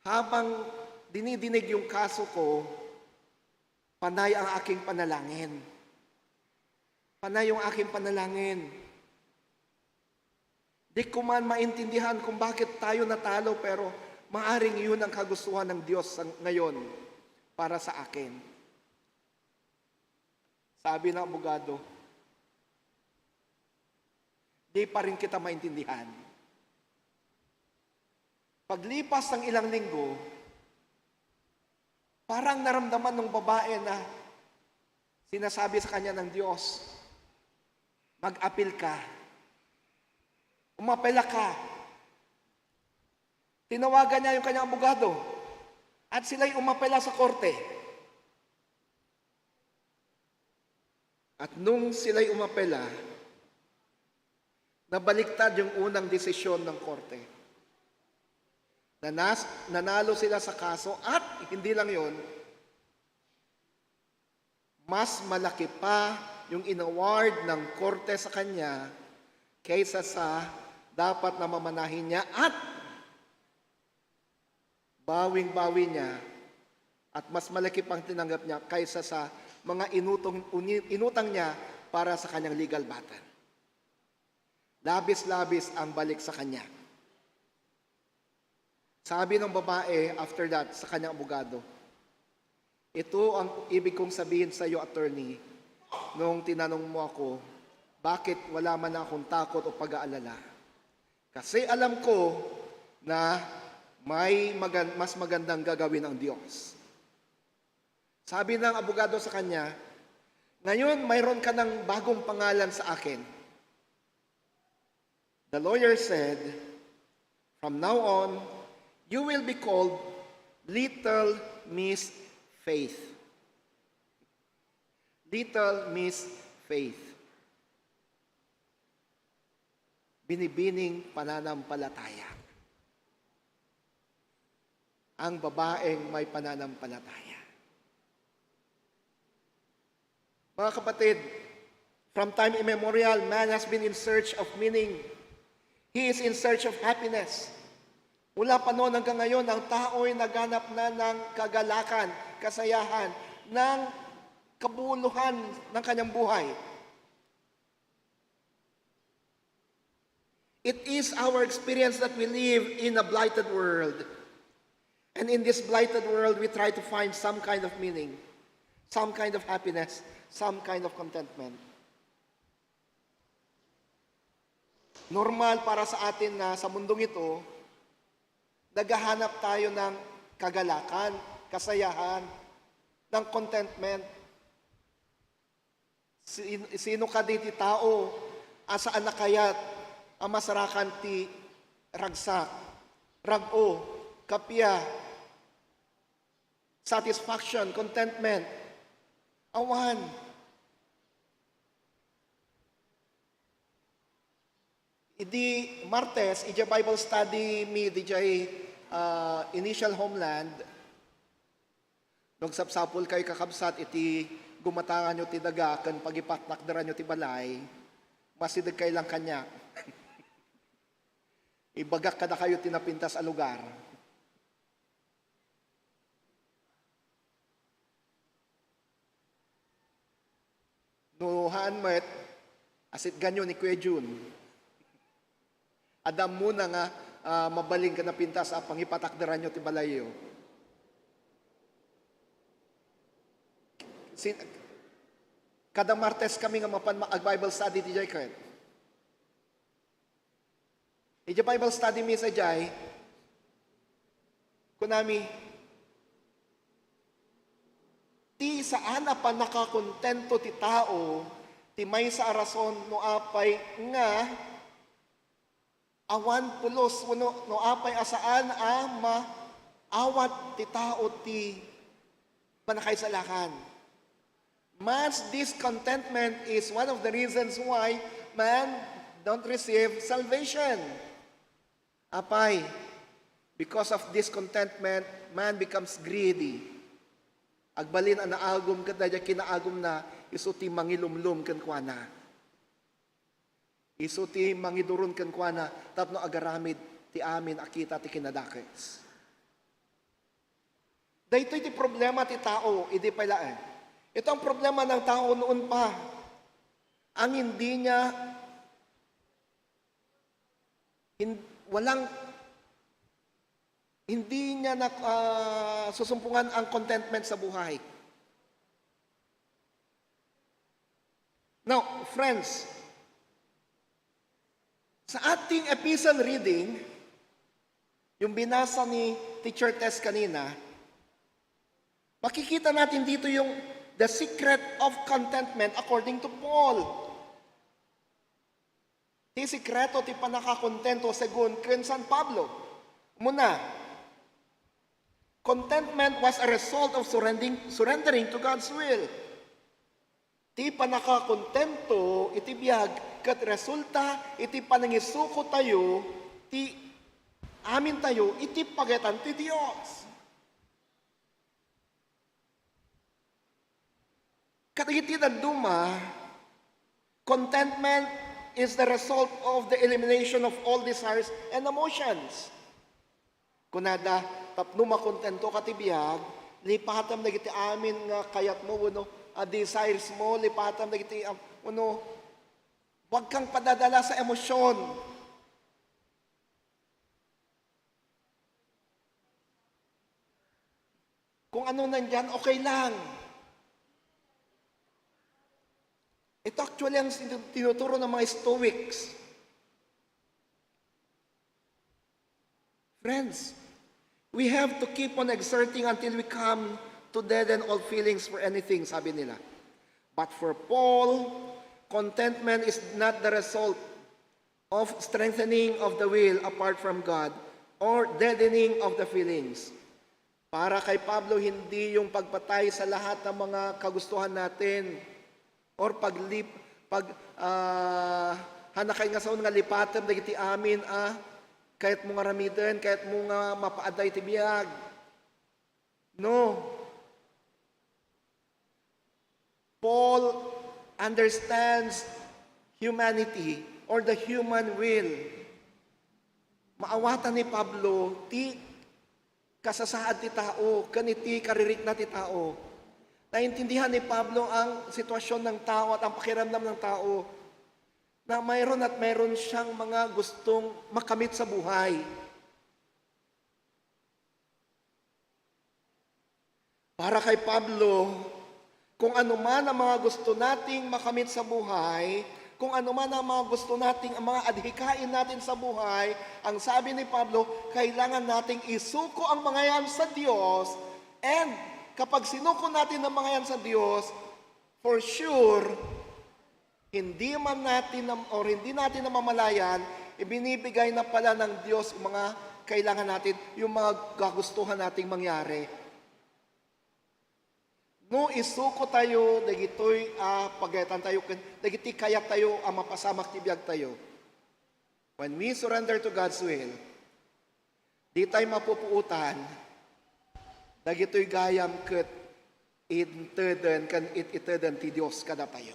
habang dinidinig yung kaso ko, panay ang aking panalangin. Panay yung aking panalangin. Di ko man maintindihan kung bakit tayo natalo, pero maaring yun ang kagustuhan ng Diyos ngayon para sa akin. Sabi ng abogado, di pa rin kita maintindihan. Paglipas ng ilang linggo, parang naramdaman ng babae na sinasabi sa kanya ng Diyos, mag-apil ka. Umapela ka. Tinawagan niya yung kanyang abogado at sila'y umapela sa korte. At nung sila'y umapela, nabaliktad yung unang desisyon ng korte. Nanalo sila sa kaso at hindi lang yon, mas malaki pa yung inaward ng korte sa kanya kaysa sa dapat na mamanahin niya at bawing-bawi niya at mas malaki pang tinanggap niya kaysa sa mga inutang niya para sa kanyang legal battle. Labis-labis ang balik sa kanya. Sabi ng babae after that sa kanyang abogado, Ito ang ibig kong sabihin sa iyo, attorney, nung tinanong mo ako, bakit wala man akong takot o pag-aalala? Kasi alam ko na may mas magandang gagawin ang Diyos. Sabi ng abogado sa kanya, ngayon mayroon ka ng bagong pangalan sa akin. The lawyer said, from now on, you will be called Little Miss Faith. Little Miss Faith. Binibining pananampalataya. Ang babaeng may pananampalataya. Mga kapatid, from time immemorial, man has been in search of meaning. He is in search of happiness. Mula pa noon hanggang ngayon, ang tao'y naghanap na ng kagalakan, kasayahan, ng kabuluhan ng kanyang buhay. It is our experience that we live in a blighted world. And in this blighted world, we try to find some kind of meaning, some kind of happiness, some kind of contentment. Normal para sa atin na sa mundong ito, naghahanap tayo ng kagalakan, kasayahan, ng contentment. Sino ka di ti tao, asaan na kayat, ang masarakan ti ragsak, rago, kapya, satisfaction, contentment, awan. Idi Martes, ija Bible study mi di jay initial homeland. Nagsapsapol kay kakabsat iti gumatangan nyo ti daga ken pagipatnakdaran nyo ti balay, masidag kay lang kanya. Ibagak kada kayo tinapintas a lugar. Nuhaan met, asit ganyo ni Kuya Jun. Adam muna nga mabaling ka na pintas a pangipatakdaran nyo ti balayo. Kada Martes kami nga mag-Bible study di jay ken. Ija Bible study mi sa jay, kunami, ti saan pa nakakontento ti tao, ti may sa arason no apay nga, awan pulos, no apay asaan maawat ti tao ti panakaisalakan. Man's discontentment is one of the reasons why man don't receive salvation. Apay, because of discontentment, man becomes greedy. Agbalin ang naagom kada dya kinaagom na isuti mangilumlum ken kuana. Isuti mangiduron ken kuana tapno agaramid ti amin akita ti kinadakes. Daytoy ti problema ti tao, idi pala. Ito ang problema ng tao noon pa. Ang hindi niya hindi niya susumpungan ang contentment sa buhay. Now, friends, sa ating epistle reading, yung binasa ni Teacher Tess kanina, makikita natin dito yung the secret of contentment according to Paul. Ti sikreto ti panakakontento segun ken San Pablo. Muna, contentment was a result of surrendering to God's will. Ti panakakontento iti biag ket resulta iti panangisuko tayo ti amin tayo iti pagetan ti Dios. Kadagiti duma, contentment is the result of the elimination of all desires and emotions. Kunada, tapno makontento ka ti biag, lipatam na giti amin nga kayat mo, desires mo, lipatam na giti, wag kang padadala sa emosyon. Kung ano nandyan, okay lang. Ito actually ang tinuturo ng mga Stoics. Friends, we have to keep on exerting until we come to deaden all feelings for anything, sabi nila. But for Paul, contentment is not the result of strengthening of the will apart from God or deadening of the feelings. Para kay Pablo, hindi yung pagpatay sa lahat ng mga kagustuhan natin or hanakay nga sa nga lipatem dagiti amin kahit mo nga ramiden, kahit mo nga mapaaday ti biyag. No. Paul understands humanity or the human will. Maawatan ni Pablo, ti kasasaad ti tao, kaniti karirik na ti tao. Naintindihan ni Pablo ang sitwasyon ng tao at ang pakiramdam ng tao na mayroon at mayroon siyang mga gustong makamit sa buhay. Para kay Pablo, kung ano man ang mga gusto nating makamit sa buhay, kung ano man ang mga gusto nating, ang mga adhikain natin sa buhay, ang sabi ni Pablo, kailangan nating isuko ang mga yan sa Diyos, and kapag sinuko natin ang mga yan sa Diyos, for sure, hindi natin namamalayan, ibinibigay na pala ng Diyos yung mga kailangan natin, yung mga gagustuhan nating mangyari. No, isuko tayo, dagitoy pagayatan tayo, dagiti kayak tayo, mapasamak tibiyag tayo. When we surrender to God's will, di tayo mapupuutan, dagitoy gayam ket iteden kan iteden ti Dios kada tayo.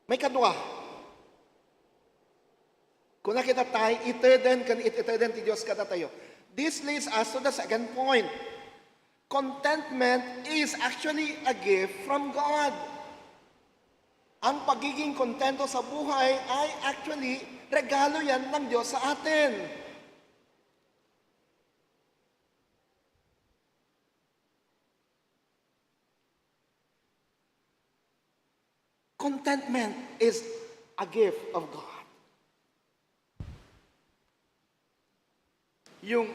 May kadua. Kung nakita tayo, iteden kan iteden ti Dios kada tayo. This leads us to the second point. Contentment is actually a gift from God. Ang pagiging kontento sa buhay ay actually regalo yan ng Diyos sa atin. Contentment is a gift of God. Yung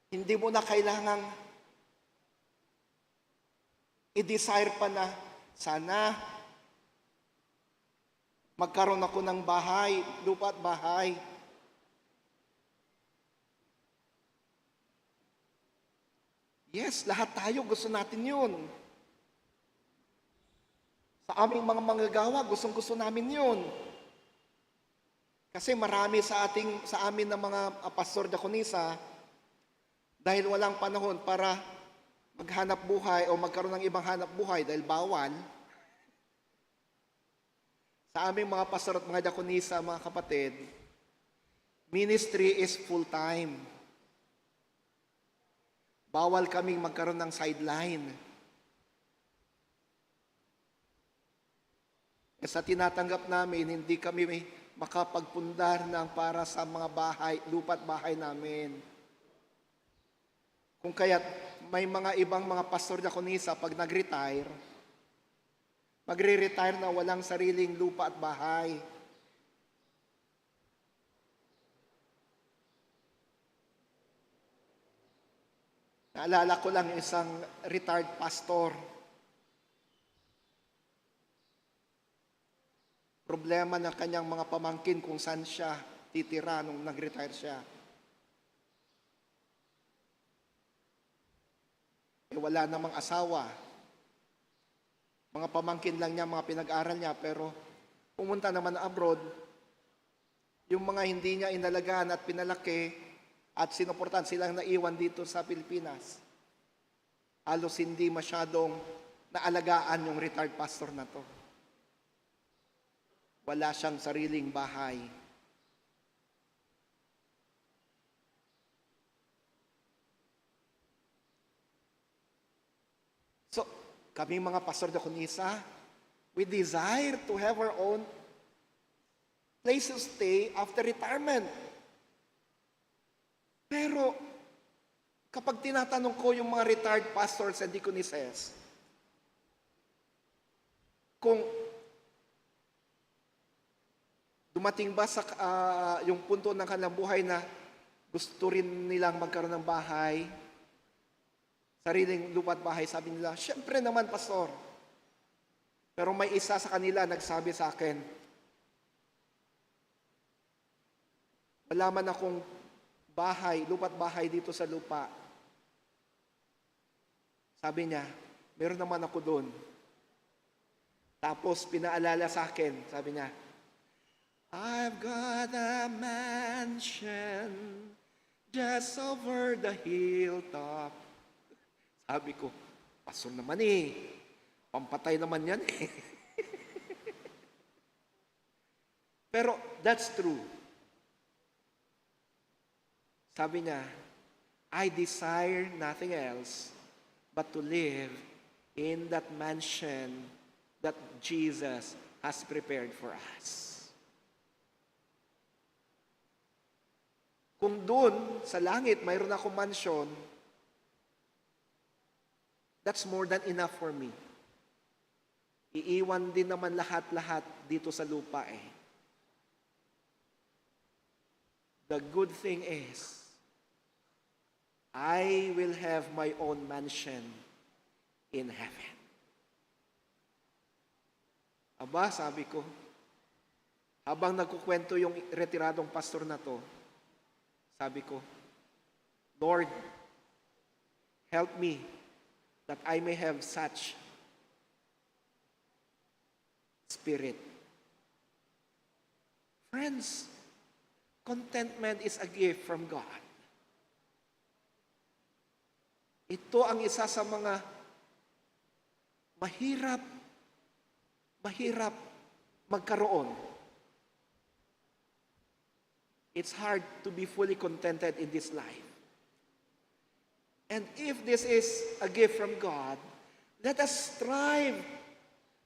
hindi mo na kailangang i-desire pa na sana magkaroon ako ng bahay, lupa at bahay. Yes, lahat tayo gusto natin yun. Sa aming mga manggagawa, gustong-gusto namin yun. Kasi marami sa amin ng mga pastor diakonisa, dahil walang panahon para maghanap buhay o magkaroon ng ibang hanap buhay dahil bawal, sa aming mga pastor at mga diakonisa, mga kapatid, ministry is full-time. Bawal kaming magkaroon ng sideline. Sa tinatanggap namin, hindi kami makapagpundar ng para sa mga bahay, lupa at bahay namin. Kung kaya't may mga ibang mga pastor diakonisa pag nag-retire, magre-retire na walang sariling lupa at bahay. Naalala ko lang isang retired pastor. Problema ng kanyang mga pamangkin kung saan siya titira nung nag-retire siya. Wala namang asawa. Mga pamangkin lang niya, mga pinag-aral niya, pero pumunta naman abroad, yung mga hindi niya inalagaan at pinalaki at sinuportan silang naiwan dito sa Pilipinas. Halos hindi masyadong naalagaan yung retired pastor na to. Wala siyang sariling bahay. So, kami mga pastor diakonisa, we desire to have our own place to stay after retirement. Pero, kapag tinatanong ko yung mga retired pastors and deaconesses, kung dumating ba sa yung punto ng kanilang buhay na gusto rin nilang magkaroon ng bahay, sariling lupa at bahay, sabi nila, syempre naman, pastor. Pero may isa sa kanila nagsabi sa akin, wala man akong bahay, lupa at bahay dito sa lupa. Sabi niya, meron naman ako doon. Tapos pinaalala sa akin, sabi niya, I've got a mansion just over the hilltop. Sabi ko, pastor naman pampatay naman yan Pero that's true. Sabi niya, I desire nothing else but to live in that mansion that Jesus has prepared for us. Kung doon, sa langit, mayroon akong mansion, that's more than enough for me. Iiwan din naman lahat-lahat dito sa lupa The good thing is, I will have my own mansion in heaven. Aba, sabi ko, habang nagkukwento yung retiradong pastor na to, sabi ko, Lord, help me that I may have such spirit. Friends, contentment is a gift from God. Ito ang isa sa mga mahirap magkaroon. It's hard to be fully contented in this life. And if this is a gift from God, let us strive.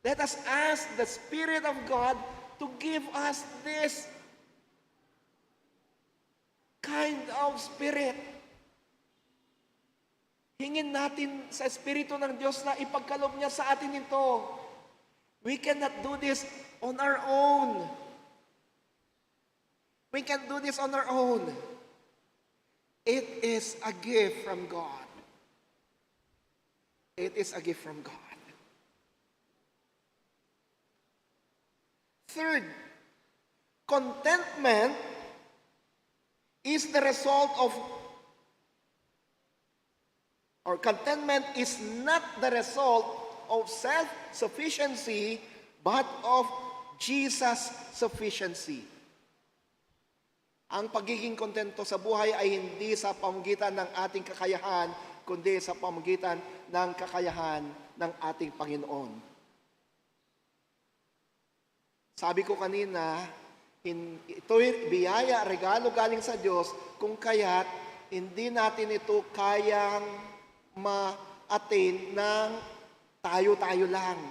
Let us ask the Spirit of God to give us this kind of spirit. Hingin natin sa Espiritu ng Diyos na ipagkaloob niya sa atin ito. We cannot do this on our own. We can do this on our own. It is a gift from God. It is a gift from God. Third, contentment is the result of, or contentment is not the result of self-sufficiency, but of Jesus' sufficiency. Ang pagiging kontento sa buhay ay hindi sa pamamagitan ng ating kakayahan, kundi sa pamamagitan ng kakayahan ng ating Panginoon. Sabi ko kanina, ito'y biyaya, regalo galing sa Diyos, kung kaya't hindi natin ito kayang ma-attain ng tayo-tayo lang.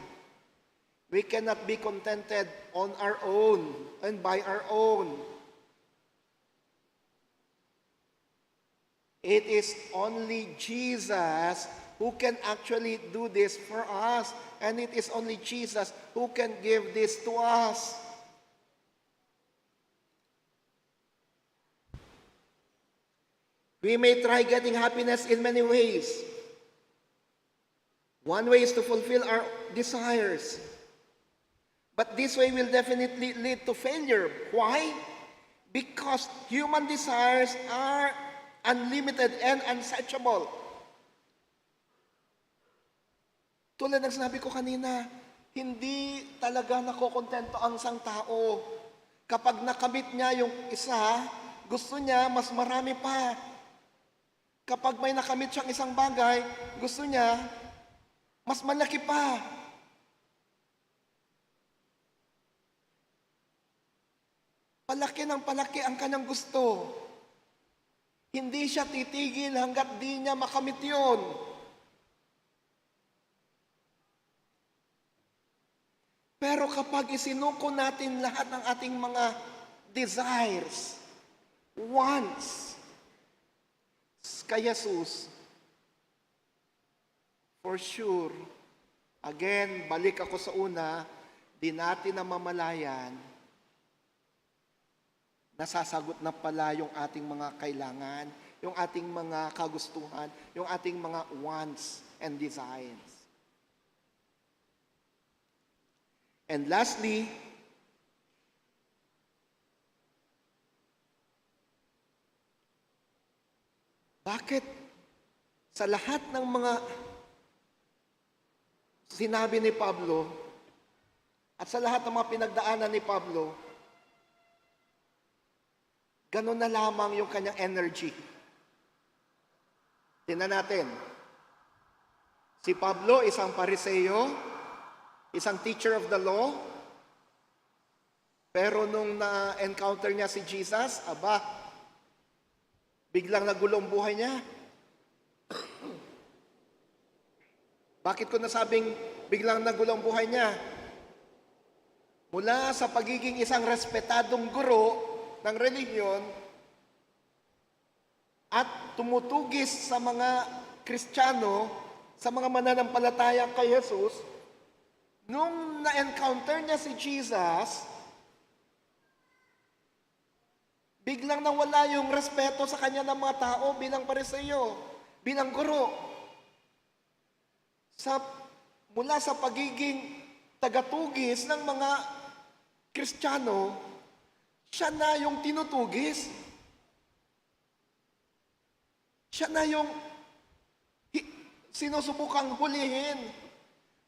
We cannot be contented on our own and by our own. It is only Jesus who can actually do this for us. And it is only Jesus who can give this to us. We may try getting happiness in many ways. One way is to fulfill our desires. But this way will definitely lead to failure. Why? Because human desires are unlimited and unsearchable. Tulad ng sinabi ko kanina, hindi talaga nakokontento ang isang tao. Kapag nakamit niya yung isa, gusto niya mas marami pa. Kapag may nakamit siyang isang bagay, gusto niya mas malaki pa. Palaki ng palaki ang kanyang gusto. Hindi siya titigil hanggat di niya makamit yun. Pero kapag isinuko natin lahat ng ating mga desires, wants kay Jesus, for sure, again, balik ako sa una, di natin namamalayan, nasasagot na pala yung ating mga kailangan, yung ating mga kagustuhan, yung ating mga wants and desires. And lastly, bakit sa lahat ng mga sinabi ni Pablo at sa lahat ng mga pinagdaanan ni Pablo, ganun na lamang yung kanyang energy? Tingnan natin. Si Pablo, isang Pariseo, isang teacher of the law, pero nung na-encounter niya si Jesus, biglang nagulo ang buhay niya. Bakit ko nasabing biglang nagulo ang buhay niya? Mula sa pagiging isang respetadong guro ng relihiyon at tumutugis sa mga Kristiyano, sa mga mananampalataya kay Jesus, nung na-encounter niya si Jesus, biglang nawala yung respeto sa kanya ng mga tao bilang Pariseo, bilang guro. Mula sa pagiging tagatugis ng mga Kristiyano, siya na yung tinutugis. Siya na yung sinusubukang hulihin.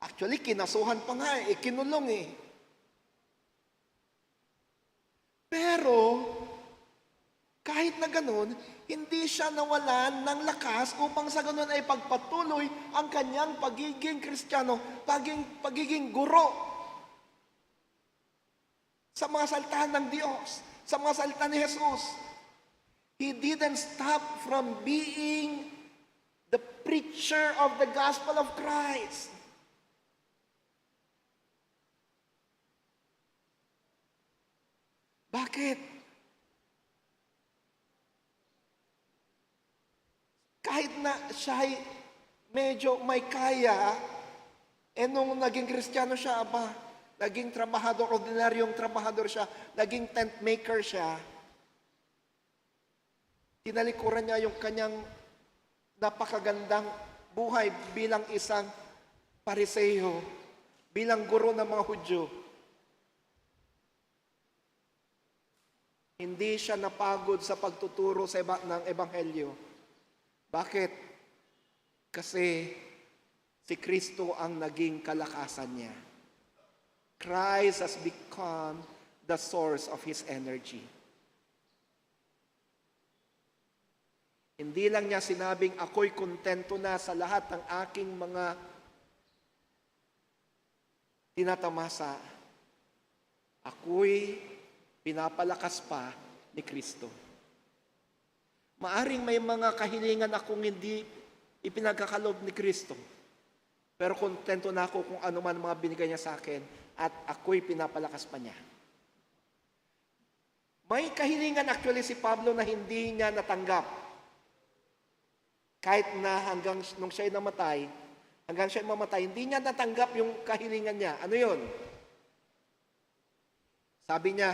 Actually, kinasuhan pa nga kinulong Pero, kahit na ganun, hindi siya nawalan ng lakas upang sa ganun ay pagpatuloy ang kanyang pagiging Kristiyano, pagiging guro sa mga salita ng Diyos, sa mga salita ni Jesus. He didn't stop from being the preacher of the gospel of Christ. Bakit? Kahit na siya medyo may kaya, nung naging Kristiyano siya, naging trabahador, ordinaryong trabahador siya, naging tent maker siya, tinalikuran niya yung kanyang napakagandang buhay bilang isang Pariseo, bilang guro ng mga Hudyo. Hindi siya napagod sa pagtuturo ng Ebanghelyo. Bakit? Kasi si Kristo ang naging kalakasan niya. Christ has become the source of his energy. Hindi lang niya sinabing, ako'y kontento na sa lahat ng aking mga tinatamasa. Ako'y pinapalakas pa ni Kristo. Maaring may mga kahilingan akong hindi ipinagkakalob ni Kristo. Pero kontento na ako kung ano man mga binigay niya sa akin at ako'y pinapalakas pa niya. May kahilingan actually si Pablo na hindi niya natanggap. Kahit na hanggang nung siya'y namatay, hindi niya natanggap yung kahilingan niya. Ano yun? Sabi niya,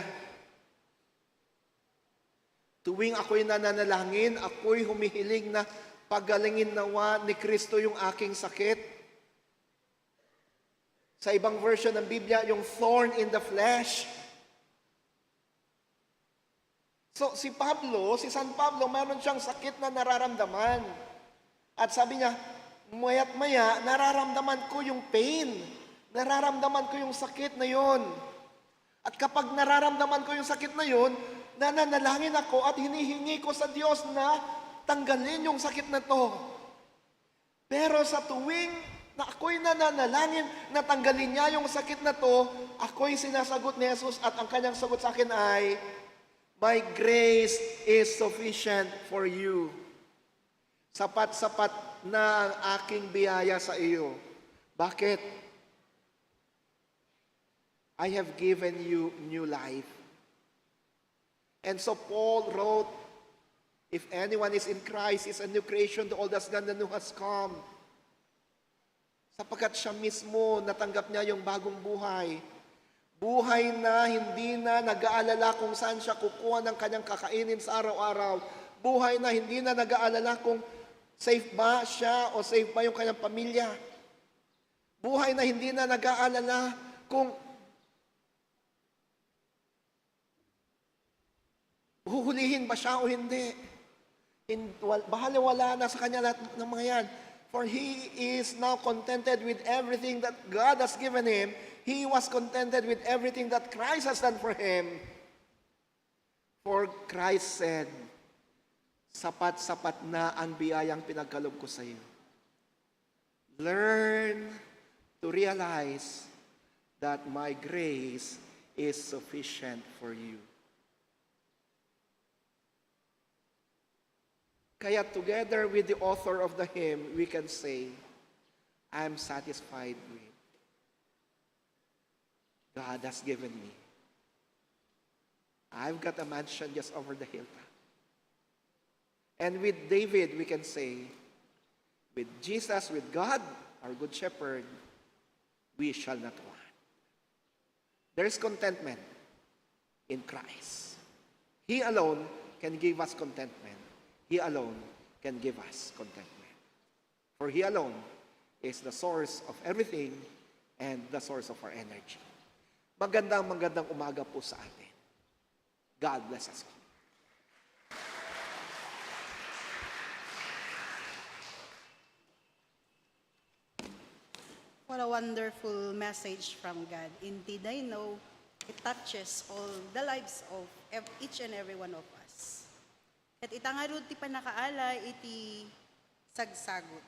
tuwing ako'y nananalangin, ako'y humihiling na pagalingin nawa ni Kristo yung aking sakit. Sa ibang version ng Biblia, yung thorn in the flesh. So, si San Pablo, mayroon siyang sakit na nararamdaman. At sabi niya, maya't maya, nararamdaman ko yung pain. Nararamdaman ko yung sakit na yon. At kapag nararamdaman ko yung sakit na yon, nananalangin ako at hinihingi ko sa Diyos na tanggalin yung sakit na to. Pero sa tuwing na ako'y nananalangin na tanggalin niya yung sakit na to, ako'y sinasagot ni Jesus at ang kanyang sagot sa akin ay, my grace is sufficient for you. Sapat-sapat na ang aking biyaya sa iyo. Bakit? I have given you new life. And so Paul wrote, if anyone is in Christ, is a new creation, the old has gone, the new has come. Sapagkat siya mismo, natanggap niya yung bagong buhay. Buhay na hindi na nag-aalala kung saan siya kukuha ng kanyang kakainin sa araw-araw. Buhay na hindi na nag-aalala kung safe ba siya o safe ba yung kanyang pamilya. Buhay na hindi na nag-aalala kung huhulihin ba siya o hindi. Bahala wala na sa kanya lahat ng mga yan. For he is now contented with everything that God has given him. He was contented with everything that Christ has done for him. For Christ said, sapat-sapat na ang biyayang pinagkaloob ko sa iyo. Learn to realize that my grace is sufficient for you. Kaya together with the author of the hymn, we can say, I'm satisfied with God has given me. I've got a mansion just over the hilltop. And with David, we can say, with Jesus, with God, our good shepherd, we shall not want. There is contentment in Christ. He alone can give us contentment. He alone can give us contentment. For He alone is the source of everything and the source of our energy. Magandang umaga po sa atin. God bless us all. What a wonderful message from God. Indeed, I know it touches all the lives of each and every one of us. At itangarod ti panakaala iti sagsagot.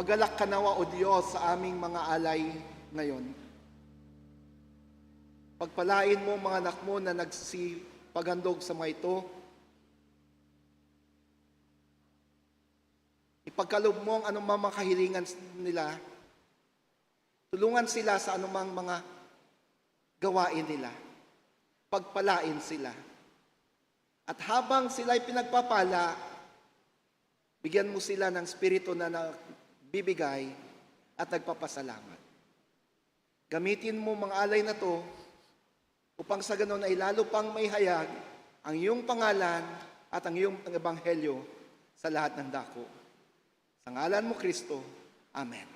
Magalak ka nawa, O Diyos, sa aming mga alay ngayon. Pagpalain mo mga anak mo na nagsipaghandog sa mga ito. Ipagkaloob mo ang anumang mga kahilingan nila. Tulungan sila sa anumang mga gawain nila. pagpalain sila. At habang sila'y pinagpapala, bigyan mo sila ng spirito na nagbibigay at nagpapasalamat. Gamitin mo mga alay na to upang sa ganon ay lalo pang maihayag ang iyong pangalan at ang iyong ebanghelyo sa lahat ng dako. Sa ngalan mo, Kristo. Amen.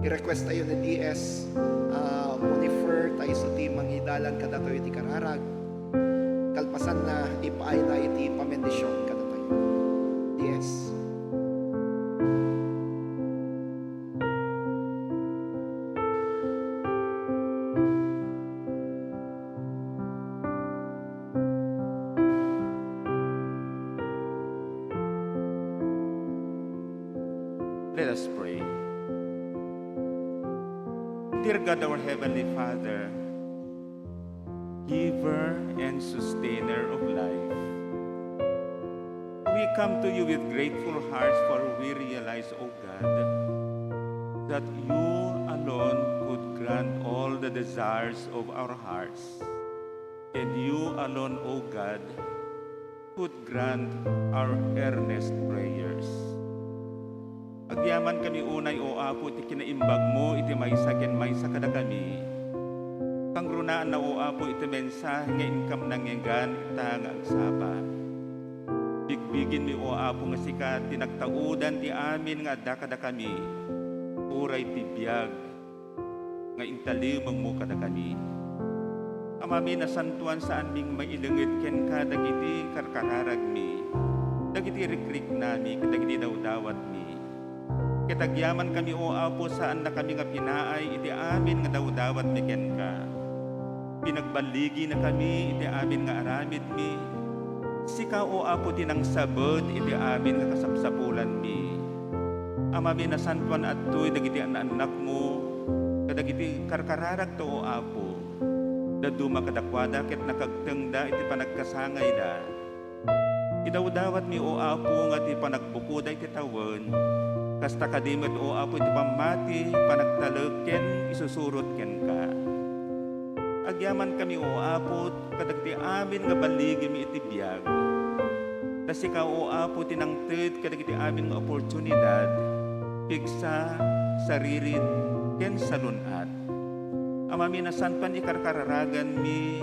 I-request tayo ni DS Monifer tayo sa timang idalan kadatoy iti kararag kalpasan na ipaay na iti pamendisyon kadatoy. DS. Let us pray. Dear God, our Heavenly Father, giver and sustainer of life, we come to you with grateful hearts for we realize, O God, that you alone could grant all the desires of our hearts, and you alone, O God, could grant our earnest prayers. Agyaman kami unay o Apo, iti kinaimbag mo, iti maysa kada kami. Pangrunaan na o Apo, iti mensahe nga inkam nangyagan, ita nga agsapa. Bigbigin mi o Apo nga sika, tinagtaudan ti amin nga adda kada kami. Uray ti biyag, nga intalimang mo kada kami. Amami na santuan sa aming mailingit ken ka, dagiti karkararag mi. Dagiti rikrik nami, dagiti dawdawat mi. Kitagyaman kami o Apo saan na kami nga pinaay, iti amin nga dawdawat mi ken ka. Pinagbaligi na kami, iti amin nga aramid mi. Sika o Apo tinang sabod, iti amin nga kasapsapulan mi. Amami na santuan at tuy, dagiti anak mo, kadagiti karkararag to o Apo. Daduma kadakwada ket nakagtengda iti panagkasangay da. Idawdawat mi o Apo nga ti panagbukuda iti tawen, kasta kadimet o Apo iti pamati panagtalek ken isusurot ken ka. Agyaman kami o Apo kadagiti amin nga baligi mi iti biag. Tas ikaw o Apo tinangted kadagiti amin nga oportunidad pigsa saririt ken salunat. Amami nasan pan ikarkararagan mi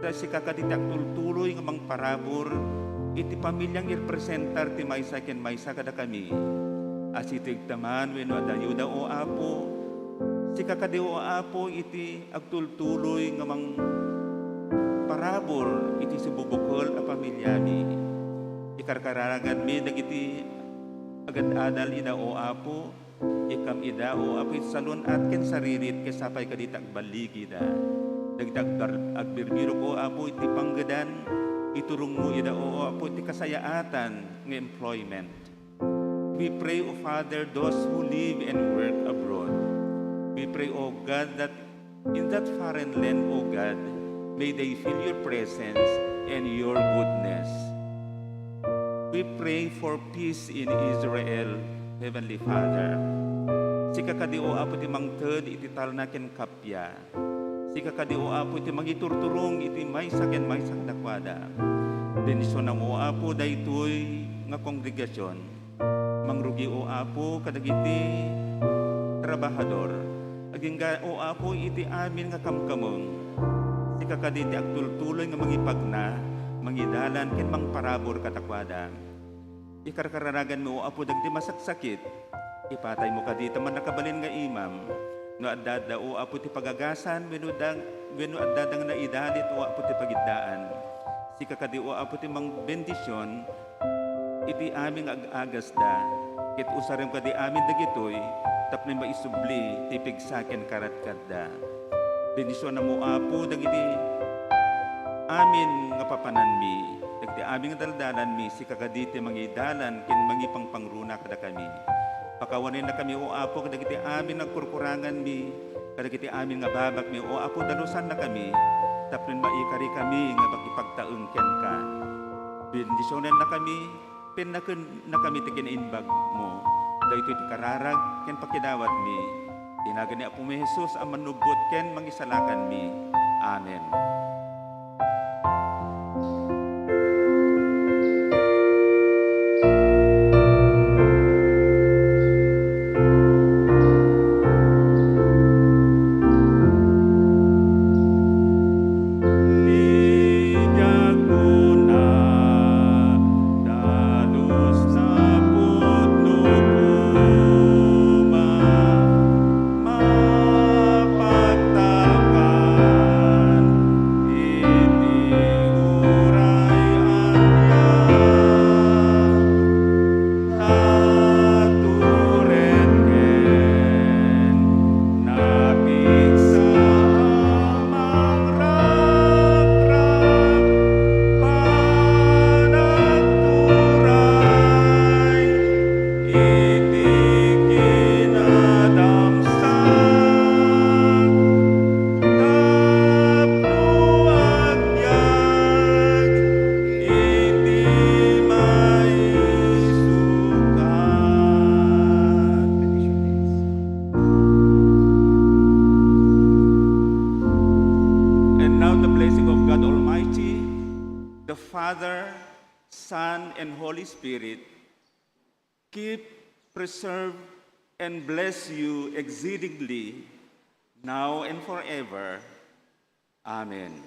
tas ikakaditi agtultuloy nga mang parabor iti pamilyang irepresentar ti maysa ken maysa kada kami. Asitig taman wenno adayuda o Apo, si kakadi o Apo iti agtultuloy nga mang parabor iti sububukol a pamilyami. Ikarkararagan mi dagiti agad-adal ida o Apo, ikam ida o Apo iti salon at ken saririt kesapay kadita agbaligi da. Dagdag agbirbiro ko Apo iti panggadan, iturong mo ida o Apo iti kasayaatan ng employment. We pray, O Father, those who live and work abroad. We pray, O God, that in that foreign land, O God, may they feel your presence and your goodness. We pray for peace in Israel, Heavenly Father. Si kakadi o Apo iti mangted iti talnaken kapya. Si kakadi o Apo iti magiturturong iti maysa ken maysa dakwada. Benisyon na mo Apo daytoy nga kongregasyon. Mangrugi o Apo kadagiti trabahador. Aging o Apo iti amin nga kamkamong. Si kakadi iti agtultuloy nga mangipagna, mangidalan ken mangparabor katakwada. Ikarkararagan mo o Apo dagdi masaksakit. Ipatay mo kadita man nakabalin nga imam. No addada o Apo ti pagagasan wenno addadang na idalit o Apo ti pagiddaan. Si kakadi o Apo ti mang bendisyon iti aming ag-agas da. Ket usarem kadi amin dagitoy tapno maisubli ti pigsaken karat kadda. Bendisyon na mo Apo dagiti amin nga papananmi. Dagiti amin nga daldalan mi si kakaditi mangidalan ken mangipangpangruna kada kami. Pakawanin na kami o Apo kadagiti amin nagkurkurangan mi, kadagiti amin nga babak mi o Apo dalusan na kami, tapno maikari kami nga magipagtaeng ken ka. Bendisyonan na kami, pennaken na kami ti kinainbag mo. Daytoy ti kararag ken pakidawat mi. Dinagani Apo mi Jesus ang manubot ken mangisalakan mi. Amen. Father, Son, and Holy Spirit, keep, preserve, and bless you exceedingly, now and forever. Amen.